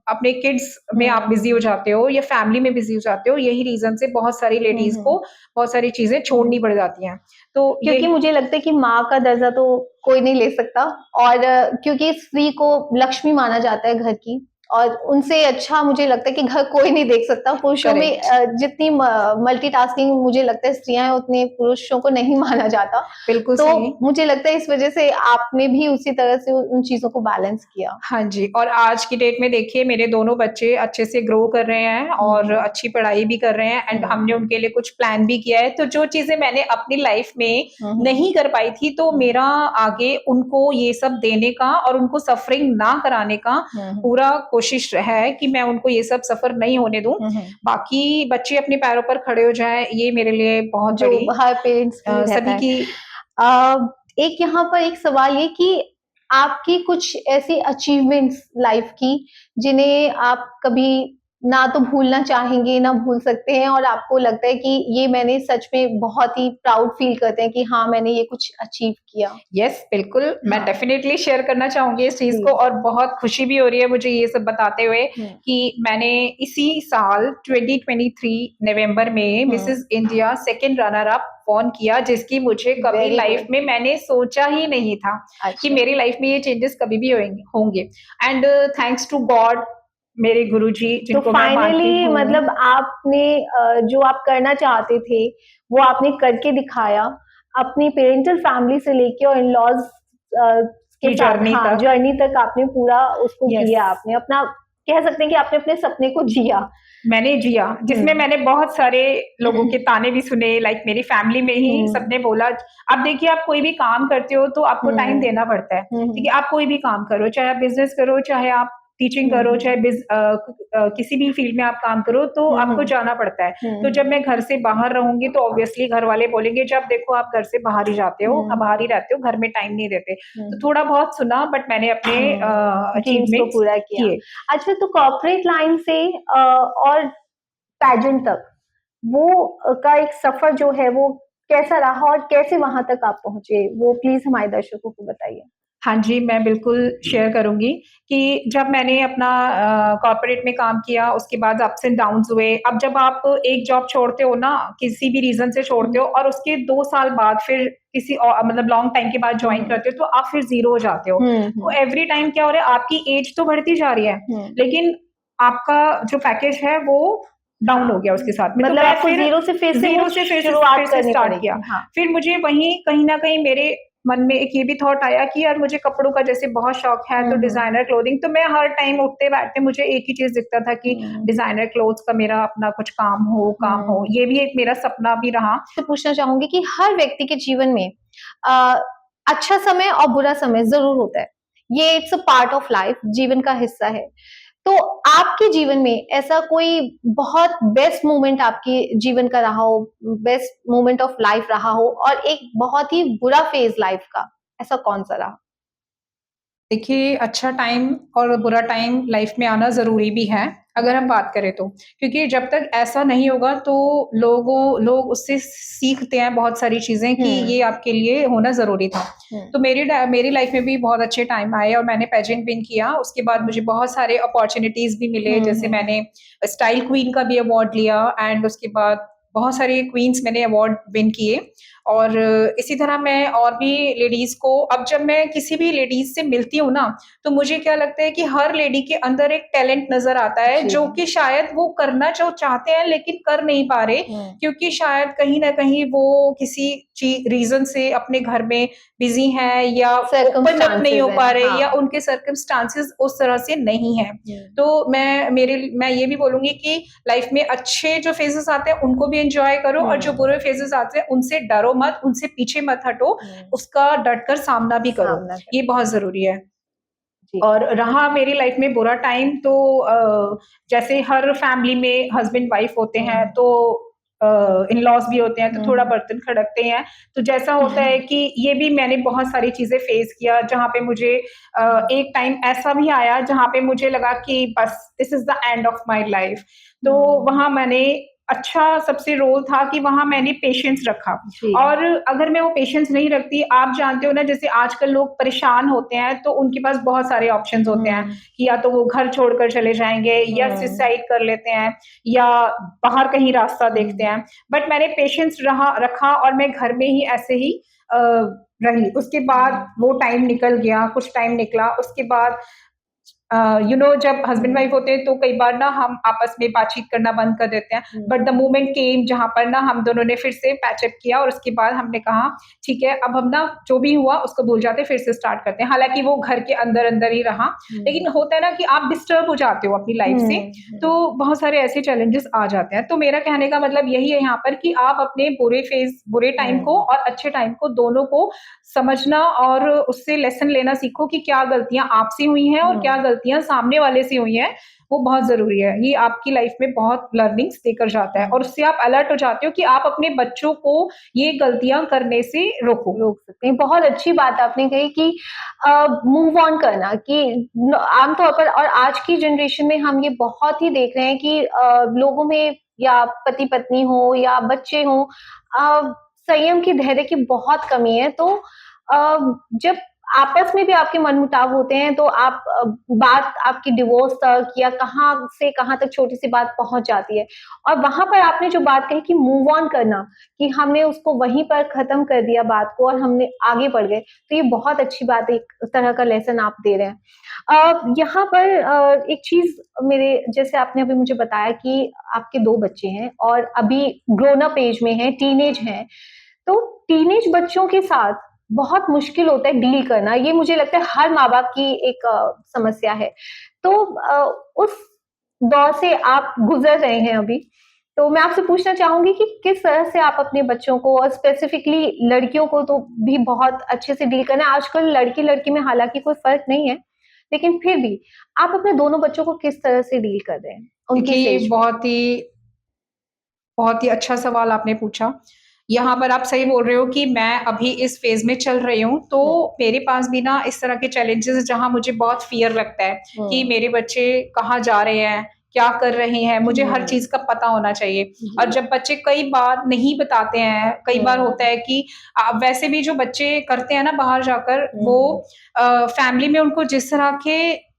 अपने किड्स में आप बिज़ी हो हुँ। जाते हो या फैमिली में बिज़ी हो जाते हो। यही रीज़न से बहुत सारी हुँ, लेडीज़ हुँ। को बहुत सारी चीज़ें छोड़नी हुँ। पड़ जाती हैं। तो ये क्योंकि मुझे लगता है कि माँ का दर्जा तो कोई नहीं ले सकता, और क्योंकि स्त्री को लक्ष्मी माना जाता है घर की, और उनसे अच्छा मुझे लगता है कि घर कोई नहीं देख सकता। पुरुषों में करेक्ट, जितनी मल्टीटास्किंग मुझे लगता है स्त्रियाँ हैं, उतने पुरुषों को नहीं माना जाता। बिल्कुल तो सही। मुझे लगता है इस वज़ह से आपने भी उसी तरह से उन चीज़ों को बैलेंस किया। हाँ जी, और आज की डेट में देखिए मेरे दोनों बच्चे अच्छे से ग्रो कर रहे हैं और हुँ, अच्छी पढ़ाई भी कर रहे हैं एंड हमने हुँ, उनके लिए कुछ प्लान भी किया है। तो जो चीज़ें मैंने अपनी लाइफ में हुँ, हुँ, नहीं कर पाई थी, तो हुँ, मेरा आगे उनको ये सब देने का और उनको सफ़रिंग ना कराने का हुँ, हुँ, पूरा कोशिश है कि मैं उनको ये सब सफ़र नहीं होने दूँ। हुँ, हुँ। बाकी बच्चे अपने पैरों पर खड़े हो जाएँ, ये मेरे लिए बहुत जो बड़ी हर पेरेंट्स की रहता सभी है। की एक यहाँ पर एक सवाल ये कि आपकी कुछ ऐसी अचीवमेंट्स लाइफ की जिन्हें आप कभी ना तो भूलना चाहेंगे, ना भूल सकते हैं और आपको लगता है कि ये मैंने सच में बहुत ही प्राउड फील करते हैं कि हाँ, मैंने ये कुछ अचीव किया? यस, बिल्कुल, मैं हाँ, डेफ़िनेटली शेयर करना चाहूँगी इस चीज़ को जी। और बहुत खुशी भी हो रही है मुझे ये सब बताते हुए हुँ, कि मैंने इसी साल 2023 नवंबर में हुँ, Mrs India second runner up won किया, जिसकी मुझे कभी वेरी लाइफ़ गुड। में मैंने सोचा ही नहीं था कि अच्छा, मेरी लाइफ़ में ये चेंजेस कभी भी होंगे एंड थैंक्स टू गॉड मेरे गुरुजी तो जिनको मैं मानती फाइनली हूँ। मतलब आपने जो आप करना चाहते थे, वो आपने करके दिखाया। अपनी पेरेंटल फैमिली से लेके और इन-लॉज़ के की साथ जर्नी हाँ, तक जर्नी तक आपने पूरा उसको यस। किया आपने। अपना कह सकते हैं कि आपने अपने सपने को जिया। मैंने जिया, जिसमें हुँ। मैंने बहुत सारे लोगों के ताने भी सुने लाइक मेरी फैमिली में ही हुँ, सबने बोला अब देखिए आप कोई भी काम करते हो तो आपको टाइम हुँ, देना पड़ता है, हुँ, ठीक हुँ, है? आप कोई भी काम करो, चाहे आप बिज़नेस करो, चाहे आप टीचिंग हुँ, करो, हुँ, चाहे किसी भी फील्ड में आप काम करो तो हुँ, आपको हुँ, जाना पड़ता है। हुँ, तो हुँ, जब मैं घर से बाहर रहूँगी तो ऑब्वियसली घर वाले बोलेंगे जब देखो आप घर से बाहर ही जाते हो, हुँ, बाहर ही रहते हो, घर में टाइम नहीं देते। हुँ, तो थोड़ा बहुत सुना बट मैंने अपने ड्रीम्स को अचीवमेंट्स पूरा किया। किए। अच्छा तो कॉर्पोरेट लाइन से और पैजेंट तक वो का एक सफर जो है वो कैसा रहा और कैसे वहां तक आप पहुंचे वो प्लीज हमारे दर्शकों को बताइए। हाँ जी, मैं बिल्कुल शेयर करूँगी कि जब मैंने अपना कॉर्पोरेट में काम किया, उसके बाद अप्स एंड डाउन्स हुए। अब जब आप एक जॉब छोड़ते हो ना, किसी भी रीज़न से हम्म, छोड़ते हो और उसके 2 साल बाद फिर किसी मतलब लॉन्ग टाइम के बाद जॉइन हम्म, करते हो, तो आप फिर ज़ीरो हो जाते हो। तो हम्म, एवरी टाइम क्या हो रहा है, आपकी एज तो बढ़ती जा रही है, हम्म, लेकिन आपका जो पैकेज है, वो डाउन हो गया उसके साथ में। तो मतलब मैं आपको फिर जीरो से फिर से वो ज़ीरो से फिर शुरुआत से करनी स्टार्ट किया। पड़ेगी। हाँ। फिर मुझे वहीं कहीं न कहीं मेरे मन में एक ये भी थॉट आया कि यार मुझे कपड़ों का जैसे बहुत शौक है तो हम्म, डिजाइनर क्लोथिंग तो मैं हर टाइम उठते-बैठते मुझे एक ही चीज़ दिखता था कि हम्म, डिजाइनर क्लोथ्स का मेरा अपना कुछ काम हो। हम्म। ये भी एक मेरा सपना भी रहा। तो पूछना चाहूंगी कि हर व्यक्ति के जीवन में अ, अच्छा समय और बुरा समय जरूर होता है। ये it's a part of life, जीवन का हिस्सा है। तो आपके जीवन में ऐसा कोई बहुत बेस्ट मोमेंट आपके जीवन का रहा हो, बेस्ट मोमेंट ऑफ लाइफ रहा हो और एक बहुत ही बुरा फेज लाइफ का, ऐसा कौन सा रहा? देखिए, अच्छा टाइम और बुरा टाइम लाइफ में आना ज़रूरी भी है, अगर हम बात करें तो। क्योंकि जब तक ऐसा नहीं होगा तो लोग उससे सीखते हैं बहुत सारी चीज़ें कि हम्म, ये आपके लिए होना ज़रूरी था। हम्म, तो मेरी लाइफ में भी बहुत अच्छे टाइम आए और मैंने पेजेंट विन किया, उसके बाद मुझे बहुत सारे अपॉर्च्युनिटीज़ भी मिले, जैसे हम्म, मैंने स्टाइल क्वीन का भी अवार्ड लिया एंड उसके बाद बहुत सारे क्वीन्स मैंने अवार्ड विन किए और इसी तरह मैं और भी लेडीज़ को अब जब मैं किसी भी लेडीज़ से मिलती हूँ ना, तो मुझे क्या लगता है कि हर लेडी के अंदर एक टैलेंट नज़र आता है, जी, जो कि शायद वो करना जो चाहते हैं लेकिन कर नहीं पा रहे, हम्म, क्योंकि शायद कहीं न कहीं वो किसी रीज़न से अपने घर में बिज़ी हैं या ओपन अप नहीं सर्कमस्टांसेस हो है, पा रहे हाँ। या उनके सर्कमस्टांसेस उस तरह से नहीं हैं। हम्म, तो मैं ये भी बोलूँगी कि लाइफ में अच्छे जो फेजेस आते हैं उनको भी एंजॉय करो और जो हम्म, बुरे फेजेस आते हैं उनसे डरो मत, उनसे पीछे मत हटो, हम्म, उसका डट कर सामना भी करो, सामना ये करें, बहुत ज़रूरी है। जी, और रहा मेरी लाइफ में बुरा टाइम तो जैसे हर फैमिली में हस्बैंड वाइफ होते हैं हम्म, तो इन-लॉज़ भी होते हैं तो थोड़ा हम्म, बर्तन खड़कते हैं। तो जैसा होता है कि ये भी मैंने बहुत सारी चीज़ें फेस किया जहाँ पे मुझे एक टाइम ऐसा भी आया जहाँ पे मुझे लगा कि बस this is the end of my life. तो हम्म, वहाँ मैंने अच्छा सबसे रोल था कि वहाँ मैंने पेशेंस रखा जी, और अगर मैं वो पेशेंस नहीं रखती, आप जानते हो ना जैसे आजकल लोग परेशान होते हैं तो उनके पास बहुत सारे ऑप्शंस होते हैं हम्म, कि या तो वो घर छोड़कर चले जाएँगे या हम्म, सुसाइड कर लेते हैं या बाहर कहीं रास्ता देखते हम्म, हैं। बट मैंने पेशेंस रखा और मैं घर में ही ऐसे ही रही। उसके बाद हम्म, वो टाइम निकल गया, कुछ टाइम निकला, उसके बाद जब हस्बैंड वाइफ हम्म, होते हैं तो कई बार ना हम आपस में बातचीत करना बंद कर देते हैं। बट द हम्म, मोमेंट केम जहाँ पर ना हम दोनों ने फिर से पैचअप किया और उसके बाद हमने कहा ठीक है अब हम ना जो भी हुआ उसको भूल जाते हैं फिर से स्टार्ट करते हैं। हालाँकि वो घर के अंदर-अंदर ही रहा, लेकिन होता है ना कि आप डिस्टर्ब हो जाते हो अपनी लाइफ से, तो बहुत सारे ऐसे चैलेंजेस आ जाते हैं। तो मेरा कहने का मतलब यही है यहाँ पर कि आप अपने बुरे टाइम को हम्म, और अच्छे टाइम को दोनों को समझना और उससे लेसन लेना सीखो कि क्या गलतियाँ आपसे हुई हैं और क्या हम्म, गलतियाँ गलतियां सामने वाले से हुई हैं वो बहुत जरूरी है। ये आपकी लाइफ में बहुत लर्निंग्स देकर जाता है और उससे आप अलर्ट हो जाते हो कि आप अपने बच्चों को ये गलतियां करने से रोको। रोक सकते हैं। बहुत अच्छी बात आपने कही कि मूव ऑन करना, कि आमतौर पर और आज की जनरेशन में हम ये बहुत ही देख रहे हैं कि लोगों में, या पति पत्नी हो या बच्चे हो, संयम की, धैर्य की बहुत कमी है। तो जब आपस में भी आपके मनमुटाव होते हैं तो आप बात आपकी डिवोर्स तक या कहाँ से कहाँ तक छोटी सी बात पहुंच जाती है, और वहां पर आपने जो बात कही कि मूव ऑन करना, कि हमने उसको वहीं पर खत्म कर दिया बात को और हमने आगे बढ़ गए, तो ये बहुत अच्छी बात है, एक तरह का लेसन आप दे रहे हैं। यहाँ पर एक चीज मेरे, जैसे आपने अभी मुझे बताया कि आपके 2 बच्चे हैं और अभी ग्रोन अप एज में हैं, टीनेज हैं, तो टीनेज बच्चों के साथ बहुत मुश्किल होता है डील करना। ये मुझे लगता है हर माँ-बाप की एक समस्या है। तो उस दौर से आप गुज़र रहे हैं अभी। तो मैं आपसे पूछना चाहूँगी कि किस तरह से आप अपने बच्चों को, और स्पेसिफिकली लड़कियों को तो भी बहुत अच्छे से डील करना है। आजकल लड़की-लड़की में हालाँकि कोई फ़र्क नहीं है, लेकिन फिर भी आप अपने दोनों बच्चों को किस तरह से डील कर रहे हैं, उनकी देखिए, इस ये एज में? बहुत ही अच्छा सवाल आपने पूछा। यहाँ पर आप सही बोल रहे हो कि मैं अभी इस फ़ेज़ में चल रही हूँ, हुँ, तो मेरे पास भी ना इस तरह के चैलेंजेज़ जहाँ मुझे बहुत फ़ियर लगता है कि हुँ, मेरे बच्चे कहाँ जा रहे हैं, क्या कर रहे हैं, मुझे हर हुँ, चीज़ का पता होना चाहिए। और जी, जब बच्चे कई बार नहीं बताते हैं, कई बार होता हुँ, है कि वैसे भी जो बच्चे करते हैं ना बाहर जाकर वो हुँ, फैमिली में उनको जिस तरह के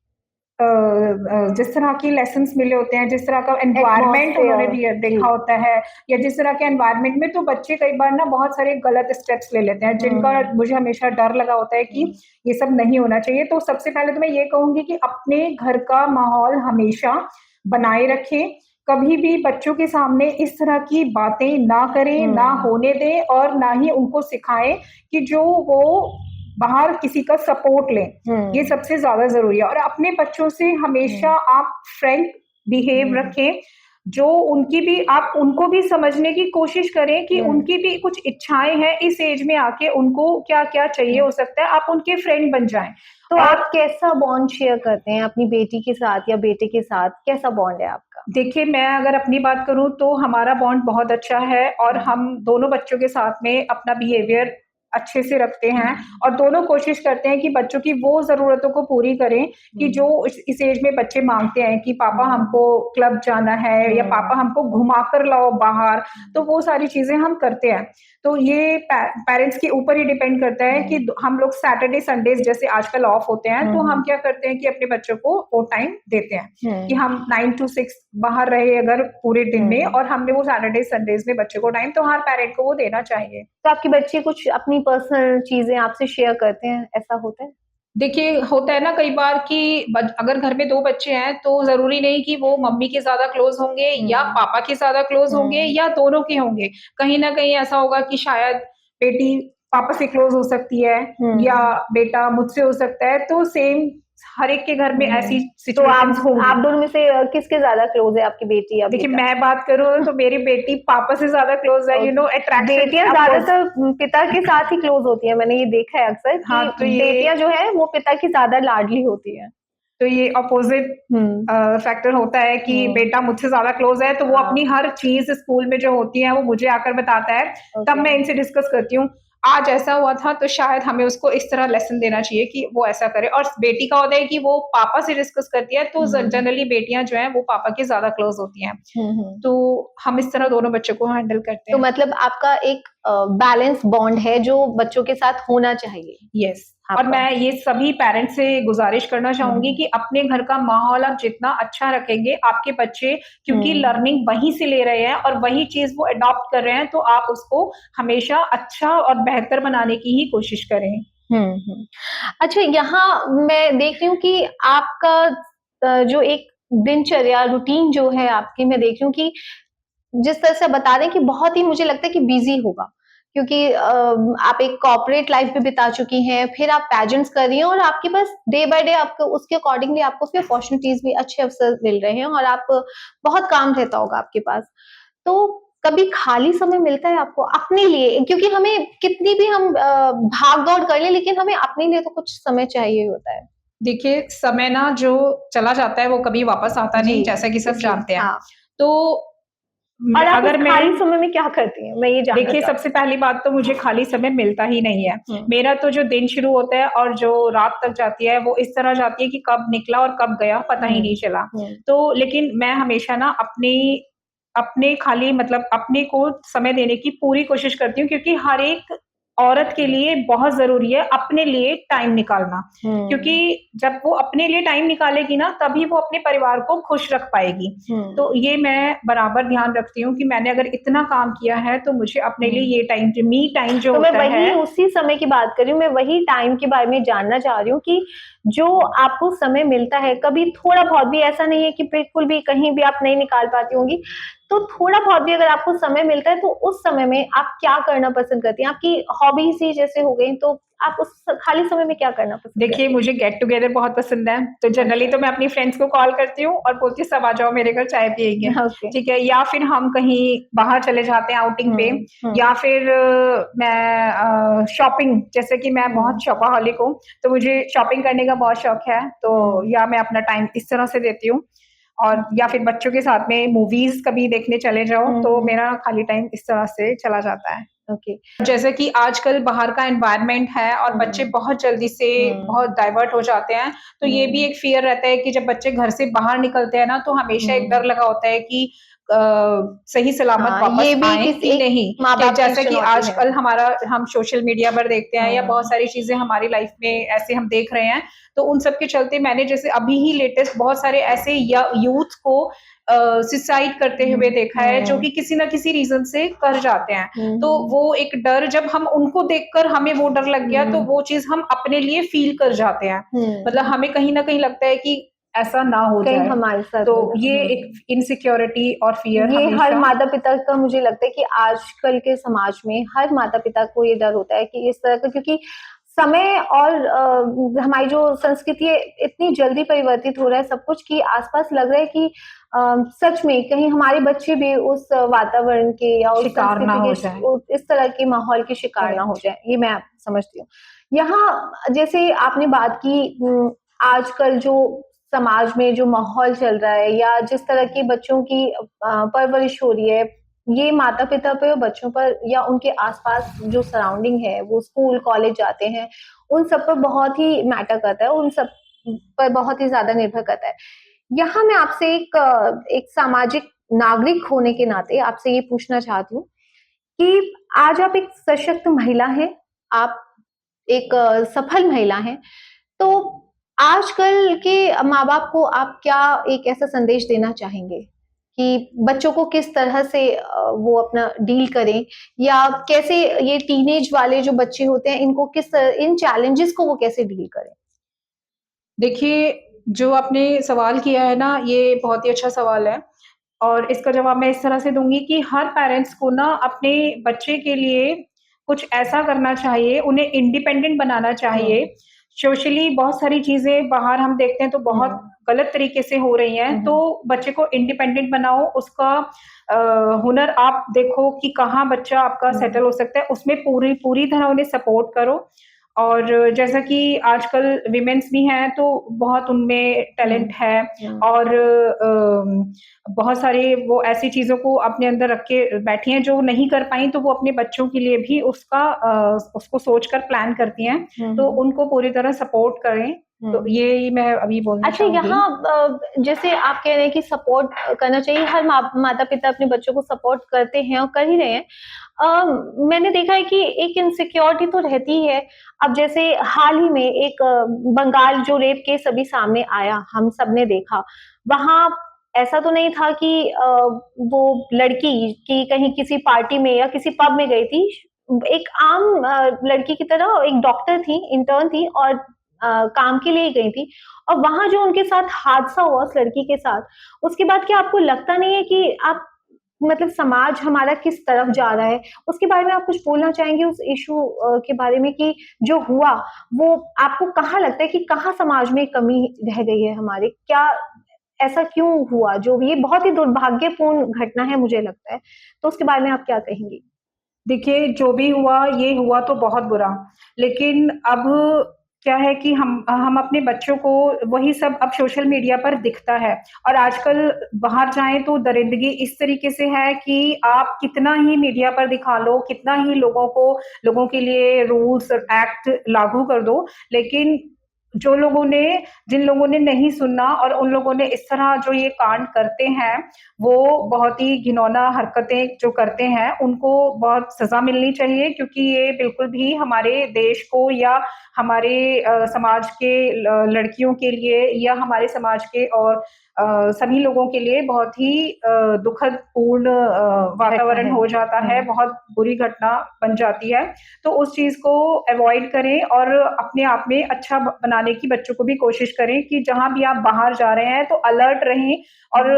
लेसन्स मिले होते हैं, जिस तरह का एनवायरनमेंट उन्होंने एटमॉस्फेयर, दिया जी। देखा होता है या जिस तरह के एनवायरनमेंट में तो बच्चे कई बार ना बहुत सारे गलत स्टेप्स ले लेते हैं, जिनका हुँ, मुझे हमेशा डर लगा होता है कि हुँ, ये सब नहीं होना चाहिए। तो सबसे पहले तो मैं ये कहूँगी कि अपने घर का माहौल हमेशा बनाए रखें, कभी भी बच्चों के सामने इस तरह की बातें ना करें, ना हुँ, होने दें और ना ही उनको सिखाएँ कि जो वो बाहर किसी का सपोर्ट लें। ये हुँ, सबसे ज़्यादा ज़रूरी है और अपने बच्चों से हमेशा हुँ, आप फ्रैंक बिहेव हुँ, रखें, जो उनकी भी आप उनको भी समझने की कोशिश करें कि हुँ, उनकी भी कुछ इच्छाएँ हैं, इस एज में आके उनको क्या-क्या चाहिए हुँ। हो सकता है, आप उनके फ्रेंड बन जाएँ। तो और आप कैसा बॉन्ड शेयर करते हैं अपनी बेटी के साथ या बेटे के साथ? कैसा बॉन्ड है आपका? देखिए, मैं अगर अपनी बात करूँ तो हमारा बॉन्ड बहुत अच्छा है और हुँ, हम दोनों बच्चों के साथ में अपना बिहेवियर अच्छे से रखते हैं हुँ, और दोनों कोशिश करते हैं कि बच्चों की वो ज़रूरतों को पूरी करें कि जो हुँ, इस एज में बच्चे माँगते हैं कि पापा हुँ, हमको क्लब जाना है या पापा हुँ, हमको घुमा कर लाओ बाहर, तो हुँ, वो सारी चीज़ें हम करते हैं। तो ये पेरेंट्स के ऊपर ही डिपेंड करता है कि हुँ, हम लोग सैटरडे, संडेज़ जैसे आजकल ऑफ होते हैं, हुँ, तो हम हुँ, क्या करते हैं कि अपने बच्चों को वो टाइम देते हैं। कि हुँ, हम 9 टू 6 बाहर रहे अगर पूरे दिन में हुँ। और हमने वो सैटरडे संडेज़ में बच्चे को टाइम तो हर पेरेंट को वो देना चाहिए। तो आपके बच्चे कुछ अपनी पर्सनल चीज़ें आपसे शेयर करते हैं, ऐसा होता है? देखिए, होता है ना कई बार कि अगर घर में 2 बच्चे हैं तो ज़रूरी नहीं कि वो मम्मी के ज़्यादा क्लोज़ होंगे या हुँ, पापा के ज़्यादा क्लोज़ होंगे हुँ, या दोनों के होंगे। कहीं न कहीं ऐसा होगा कि शायद बेटी पापा से क्लोज़ हो सकती है या हुँ, बेटा मुझसे हो सकता है, तो सेम हर एक के घर में हुँ। ऐसी तो सिचुएशंस आप होंगी। दोनों में से किसके ज़्यादा क्लोज़ है, आपकी बेटी या देखिए, बेटा? मैं बात करूँ तो मेरी बेटी पापा से ज़्यादा क्लोज़ है, ओके। अट्रैक्शन बेटियाँ अपोज़ ज़्यादातर पिता के साथ ही क्लोज़ होती हैं, मैंने ये देखा है अक्सर हाँ, कि बेटियाँ जो हैं वो पिता की ज़्यादा लाडली होती हैं। तो ये अपोज़िट हुँ, फैक्टर होता है कि हुँ, बेटा मुझसे ज़्यादा क्लोज़ है, तो वो अपनी हाँ, हर चीज़ स्कूल में जो होती है, वो मुझे आकर बताता है, तब ओके। मैं इनसे डिस्कस करती हूँ। आज ऐसा हुआ था, तो शायद हमें उसको इस तरह लेसन देना चाहिए कि वो ऐसा करे और बेटी का होता है कि वो पापा से डिस्कस करती है, तो हुँ, जनरली बेटियाँ जो हैं, वो पापा के ज़्यादा क्लोज़ होती हैं। हुँ, हुँ। तो हम इस तरह दोनों बच्चों को हैंडल करते तो हैं। मतलब आपका एक बैलेंस बॉन्ड है जो बच्चों के साथ होना चाहिए, यस और आपका। मैं ये सभी पेरेंट्स से गुज़ारिश करना चाहूँगी हुँ, कि अपने घर का माहौल आप जितना अच्छा रखेंगे, आपके बच्चे क्योंकि हुँ, लर्निंग वहीं से ले रहे हैं और वही चीज़ वो अडॉप्ट कर रहे हैं, तो आप उसको हमेशा अच्छा और बेहतर बनाने की ही कोशिश करें। हुँ, हुँ। अच्छा, यहाँ मैं देख रही हूँ कि आपका जो एक दिनचर्या रूटीन जो है आपकी, मैं देख रही हूँ कि जिस तरह से आप बता रहे हैं कि बहुत ही मुझे लगता है कि बिज़ी होगा, क्योंकि आप एक कॉर्पोरेट लाइफ़ भी बिता चुकी हैं, फिर आप पेजेंट्स कर रही हैं और आपके पास डे बाय डे आपको उसके अकॉर्डिंगली आपको फिर अपॉर्च्युनिटीज़ भी, अच्छे अवसर मिल रहे हैं और आप बहुत काम रहता होगा आपके पास। तो कभी खाली समय मिलता है आपको अपने लिए? क्योंकि हमें कितनी भी हम भाग-दौड़ कर लें, लेकिन हमें अपने लिए तो कुछ समय चाहिए ही होता है। देखिए, समय ना जो चला जाता है वो कभी वापस आता नहीं, जी, जैसा कि सब इसलिए जानते हैं। हाँ। तो और आप उस अगर खाली मैं समय में क्या करती हैं? मैं ये जानना देखिए, चाहती सबसे पहली बात तो मुझे खाली समय मिलता ही नहीं है। हूँ। मेरा तो जो दिन शुरू होता है और जो रात तक जाती है, वो इस तरह जाती है कि कब निकला और कब गया, पता ही नहीं चला। हुँ। तो लेकिन मैं हमेशा ना अपने खाली मतलब अपने को समय देने की पूरी कोशिश करती हूँ क्योंकि हर एक औरत के लिए बहुत ज़रूरी है अपने लिए टाइम निकालना। क्योंकि हुँ, जब वो अपने लिए टाइम निकालेगी ना, तभी वो अपने परिवार को खुश रख पाएगी। हुँ, तो ये मैं बराबर ध्यान रखती हूँ कि मैंने अगर इतना काम किया है, तो मुझे अपने लिए हुँ। ये टाइम जो मी टाइम जो तो मैं होता है वही उसी समय की बात कर रही हूँ, मैं वही टाइम के बारे में जानना चाह रही हूँ कि जो आपको समय मिलता है, कभी थोड़ा-बहुत भी ऐसा नहीं है कि बिल्कुल भी कहीं भी आप नहीं निकाल पाती होंगी, तो थोड़ा-बहुत भी अगर आपको समय मिलता है, तो उस समय में आप क्या करना पसंद करती हैं? आपकी हॉबीज़ ही जैसे हो गई, तो आप उस खाली समय में क्या करना पसंद देखिए, करती हैं? मुझे गेट टुगेदर बहुत पसंद है, तो जनरली अच्छा, तो मैं अपनी फ्रेंड्स को कॉल करती हूँ और बोलती हूँ सब आ जाओ मेरे घर चाय पिएँगे, ओके। ठीक है? या फिर हम कहीं बाहर चले जाते हैं आउटिंग पे हुँ, हुँ, या फिर मैं शॉपिंग जैसे कि मैं हुँ, बहुत शॉपाहॉलिक हूँ, तो मुझे शॉपिंग करने का बहुत शौक है, तो हुँ, या मैं अपना टाइम इस तरह से देती हूँ और या फिर बच्चों के साथ में मूवीज़ कभी देखने चले जाओ, हुँ, तो हुँ, मेरा खाली टाइम इस तरह से चला जाता है। ओके। जैसे कि आजकल बाहर का एनवायरनमेंट है और बच्चे हुँ, बहुत जल्दी से हुँ, बहुत डाइवर्ट हो जाते हैं, तो ये भी हुँ, एक फ़ियर रहता है कि जब बच्चे घर से बाहर निकलते हैं ना, तो हमेशा एक डर हुँ। लगा होता है कि अ, सही सलामत हाँ, वापस ये भी आएँ किसी कि एक नहीं। कि माँ-बाप की जैसा कि चुनौती है। आजकल हम सोशल मीडिया पर देखते हैं या बहुत हुँ, सारी चीज़ें हमारी लाइफ़ में ऐसे हम देख रहे हैं, तो उन सब के चलते मैंने जैसे अभी ही लेटेस्ट बहुत सारे ऐसे यूथ को सुसाइड करते हुँ, हुए देखा है, जो हुँ, कि किसी न किसी रीज़न से कर जाते हैं। तो हुँ, वो एक डर जब हम उनको देखकर हमें वो डर लग गया, तो हुँ, वो चीज़ हम अपने लिए फ़ील कर जाते हैं। मतलब हुँ, हमें कहीं न कहीं लगता है कि ऐसा ना हो कहीं जाए। हमारे साथ तो हो जाए। ये एक हुँ। इनसिक्योरिटी और फ़ियर ये हर हमेशा माता-पिता का मुझे लगता है कि आजकल के समाज में हर माता-पिता को ये डर होता है कि इस तरह का क्योंकि समय और हमारी जो संस्कृति है इतनी जल्दी परिवर्तित हो रहा है सब कुछ कि आस-पास लग रहा है कि सच में कहीं हमारे बच्चे भी उस वातावरण के या उस शिकार ना संस्कृति हो के जाएँ। इस तरह के माहौल के शिकार ना हो करेक्ट। जाएँ, ये मैं समझती हूँ। यहाँ जैसे आपने बात की आजकल जो समाज में जो माहौल चल रहा है या जिस तरह की बच्चों की परवरिश हो रही है, ये माता-पिता पे और बच्चों पर या उनके आस-पास जो सराउंडिंग है, वो स्कूल, कॉलेज जाते हैं, उन सब पर बहुत ही मैटर करता है, उन सब पर बहुत ही ज़्यादा निर्भर करता है। यहाँ मैं आपसे एक सामाजिक नागरिक होने के नाते आपसे ये पूछना चाहती हूँ कि आज आप एक सशक्त महिला हैं, आप एक सफल महिला हैं, तो आजकल के माँ-बाप को आप क्या एक ऐसा संदेश देना चाहेंगे कि बच्चों को किस तरह से वो अपना डील करें या कैसे ये टीनेज वाले जो बच्चे होते हैं इनको किस तरह इन चैलेंजेस को वो कैसे डील करें? देखिए, जो आपने सवाल किया है ना, ये बहुत ही अच्छा सवाल है और इसका जवाब मैं इस तरह से दूँगी कि हर पेरेंट्स को ना अपने बच्चे के लिए कुछ ऐसा करना चाहिए, उन्हें इंडिपेंडेंट बनाना चाहिए। हुँ, सोशली बहुत सारी चीज़ें बाहर हम देखते हैं तो बहुत हुँ, गलत तरीके से हो रही हैं, हुँ, हुँ, तो बच्चे को इंडिपेंडेंट बनाओ, उसका हुनर आप देखो कि कहाँ बच्चा आपका सेटल हुँ, हो सकता है, उसमें पूरी पूरी तरह उन्हें सपोर्ट करो और जैसा कि आजकल विमेन्स भी हैं, तो बहुत उनमें हुँ, टैलेंट है हुँ, और बहुत सारे वो ऐसी चीज़ों को अपने अंदर रख के बैठी हैं, जो नहीं कर पाईं, तो वो अपने बच्चों के लिए भी उसको सोचकर प्लान करती हैं, हुँ, तो हुँ, उनको पूरी तरह सपोर्ट करें। तो हुँ। यही मैं अभी बोलना अच्छा चाहूँगी। यहाँ जैसे आप कह रहे हैं कि सपोर्ट करना चाहिए, हर माता-पिता अपने बच्चों को सपोर्ट करते हैं और कर ही रहे हैं। मैंने देखा है कि एक इनसिक्योरिटी तो रहती ही है। अब जैसे हाल ही में एक बंगाल जो रेप केस अभी सामने आया, हम सबने देखा। वहाँ ऐसा तो नहीं था कि वो लड़की कि कहीं किसी पार्टी में या किसी पब में गई थी। एक आम लड़की की तरह एक डॉक्टर थी, इंटर्न थी और काम के लिए ही गई थी और वहाँ जो उनके साथ हादसा हुआ उस लड़की के साथ, उसके बाद क्या आपको लगता नहीं है कि आप मतलब समाज हमारा किस तरफ जा रहा है? उसके बारे में आप कुछ बोलना चाहेंगे उस इश्यू के बारे में कि जो हुआ, वो आपको कहाँ लगता है कि कहाँ समाज में कमी रह गई है हमारे? क्या ऐसा क्यों हुआ? जो भी ये बहुत ही दुर्भाग्यपूर्ण घटना है मुझे लगता है। तो उसके बारे में आप क्या कहेंगी? देखिए, जो भी हुआ, ये हुआ तो बहुत बुरा, लेकिन अब क्या है कि हम अपने बच्चों को वही सब अब सोशल मीडिया पर दिखता है और आजकल बाहर जाएं तो दरिंदगी इस तरीके से है कि आप कितना ही मीडिया पर दिखा लो, कितना ही लोगों के लिए रूल्स और एक्ट लागू कर दो, लेकिन जो लोगों ने जिन लोगों ने नहीं सुनना और उन लोगों ने इस तरह जो ये कांड करते हैं, वो बहुत ही घिनौना हरकतें जो करते हैं, उनको बहुत सज़ा मिलनी चाहिए क्योंकि ये बिल्कुल भी हमारे देश को या हमारे समाज के लड़कियों के लिए या हमारे समाज के और सभी लोगों के लिए बहुत ही दुखद पूर्ण वातावरण हो जाता है, बहुत बुरी घटना बन जाती है। तो उस चीज़ को अवॉइड करें और अपने आप में अच्छा बनाने की बच्चों को भी कोशिश करें कि जहाँ भी आप बाहर जा रहे हैं तो अलर्ट रहें और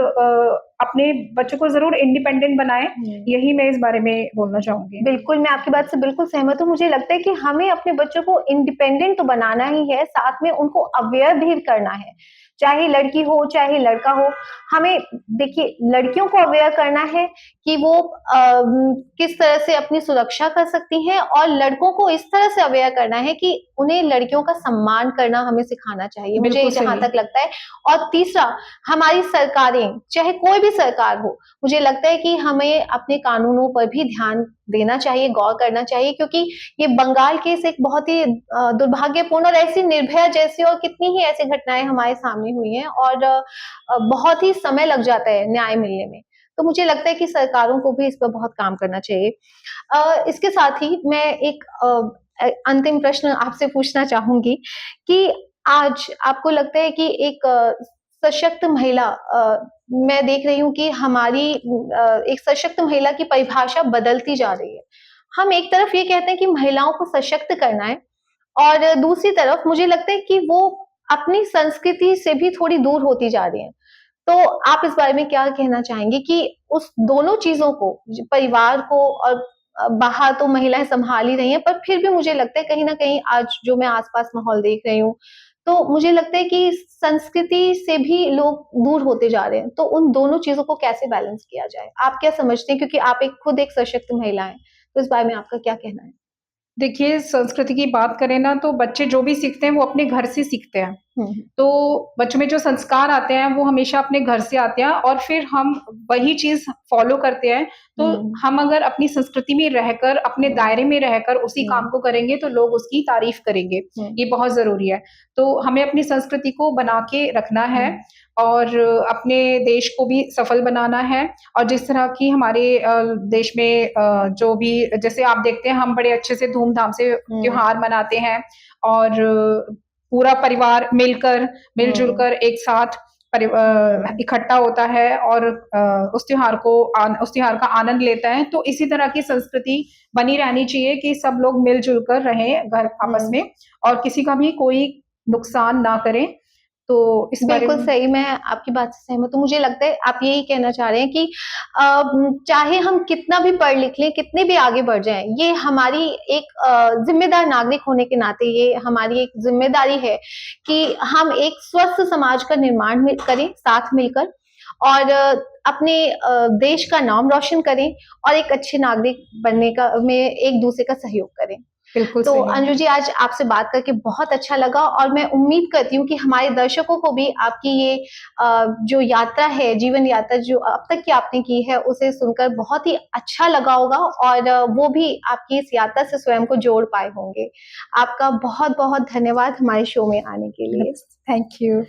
अपने बच्चों को ज़रूर इंडिपेंडेंट बनाएँ, यही मैं इस बारे में बोलना चाहूँगी। बिल्कुल, मैं आपकी बात से बिल्कुल सहमत हूँ। मुझे लगता है कि हमें अपने बच्चों को इंडिपेंडेंट तो बनाना ही है, साथ में उनको अवेयर भी करना है। चाहे लड़की हो, चाहे लड़का हो। हमें देखिए लड़कियों को अवेयर करना है कि वो किस तरह से अपनी सुरक्षा कर सकती हैं और लड़कों को इस तरह से अवेयर करना है कि उन्हें लड़कियों का सम्मान करना हमें सिखाना चाहिए, मुझे जहाँ तक लगता है। और तीसरा, हमारी सरकारें, चाहे कोई भी सरकार हो, मुझे लगता है कि हमें अपने कानूनों पर भी ध्यान देना चाहिए, गौर करना चाहिए क्योंकि ये बंगाल केस एक बहुत ही दुर्भाग्यपूर्ण और ऐसी निर्भया जैसी और कितनी ही ऐसी घटनाएं हमारे सामने हुई हैं और बहुत ही समय लग जाता है न्याय मिलने में। तो मुझे लगता है कि सरकारों को भी इस पर बहुत काम करना चाहिए। इसके साथ ही मैं एक अंतिम प्रश्न आपसे पूछना चाहूंगी कि आज आपको लगता है कि एक सशक्त महिला मैं देख रही हूँ कि हमारी एक सशक्त महिला की परिभाषा बदलती जा रही है। हम एक तरफ ये कहते हैं कि महिलाओं को सशक्त करना है और दूसरी तरफ मुझे लगता है कि वो अपनी संस्कृति से भी थोड़ी दूर होती जा रही है। तो आप इस बारे में क्या कहना चाहेंगे कि उस दोनों चीजों को, परिवार को और बाहर तो महिलाएं संभाल ही रही हैं, पर फिर भी मुझे लगता है कहीं ना कहीं आज जो मैं आसपास माहौल देख रही हूँ, तो मुझे लगता है कि संस्कृति से भी लोग दूर होते जा रहे हैं। तो उन दोनों चीजों को कैसे बैलेंस किया जाए? आप क्या समझते हैं? क्योंकि आप एक खुद एक सशक्त महिला हैं, तो इस बारे में आपका क्या कहना है? देखिए, संस्कृति की बात करें ना तो बच्चे जो भी सीखते हैं वो अपने घर से सीखते हैं। हम्म। तो बच्चों में जो संस्कार आते हैं वो हमेशा अपने घर से आते हैं और फिर हम वही चीज़ फ़ॉलो करते हैं। तो हम अगर अपनी संस्कृति में रहकर, अपने दायरे में रहकर उसी काम को करेंगे तो लोग उसकी तारीफ़ करेंगे। ये बहुत ज़रूरी है। तो हमें अपनी संस्कृति को बना के रखना है और अपने देश को भी सफल बनाना है और जिस तरह की हमारे देश में जो भी जैसे आप देखते हैं हम बड़े अच्छे से धूम-धाम से त्योहार मनाते हैं और पूरा परिवार मिल-जुल कर एक साथ इकट्ठा होता है और उस त्योहार का आनंद लेता है। तो इसी तरह की संस्कृति बनी रहनी चाहिए कि सब लोग मिल-जुल कर रहें घर आपस में और किसी का भी कोई नुकसान ना करें। तो इस बारे बिल्कुल में सही, मैं आपकी बात से सहमत हूँ। मुझे लगता है आप यही कहना चाह रहे हैं कि चाहे हम कितना भी पढ़ लिख लें, कितने भी आगे बढ़ जाएँ, ये हमारी एक ज़िम्मेदार नागरिक होने के नाते ये हमारी एक ज़िम्मेदारी है कि हम एक स्वस्थ समाज का निर्माण करें साथ मिलकर और अपने देश का नाम रोशन करें और एक अच्छे नागरिक बनने का में एक-दूसरे का सहयोग करें। बिल्कुल तो सही। अंजू जी आज आपसे बात करके बहुत अच्छा लगा और मैं उम्मीद करती हूँ कि हमारे दर्शकों को भी आपकी ये जो यात्रा है, जीवन यात्रा जो अब तक की आपने की है, उसे सुनकर बहुत ही अच्छा लगा होगा और वो भी आपकी इस यात्रा से स्वयं को जोड़ पाए होंगे। आपका बहुत-बहुत धन्यवाद हमारे शो में आने के लिए। Thank you.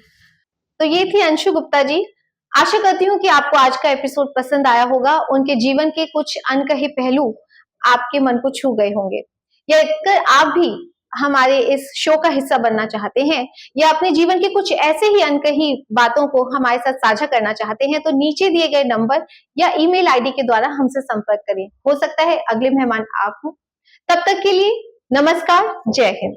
तो ये थी अंशु गुप्ता जी। आशा करती हूँ कि आपको आज का एपिसोड पसंद आया होगा। उनके जीवन के कुछ अनकहे पहलू आपके मन को छू गए होंगे। या अगर आप भी हमारे इस शो का हिस्सा बनना चाहते हैं या अपने जीवन के कुछ ऐसे ही अनकही बातों को हमारे साथ साझा करना चाहते हैं, तो नीचे दिए गए नंबर या ईमेल आईडी के द्वारा हमसे संपर्क करें। हो सकता है अगले मेहमान आप हों। तब तक के लिए नमस्कार, जय हिंद।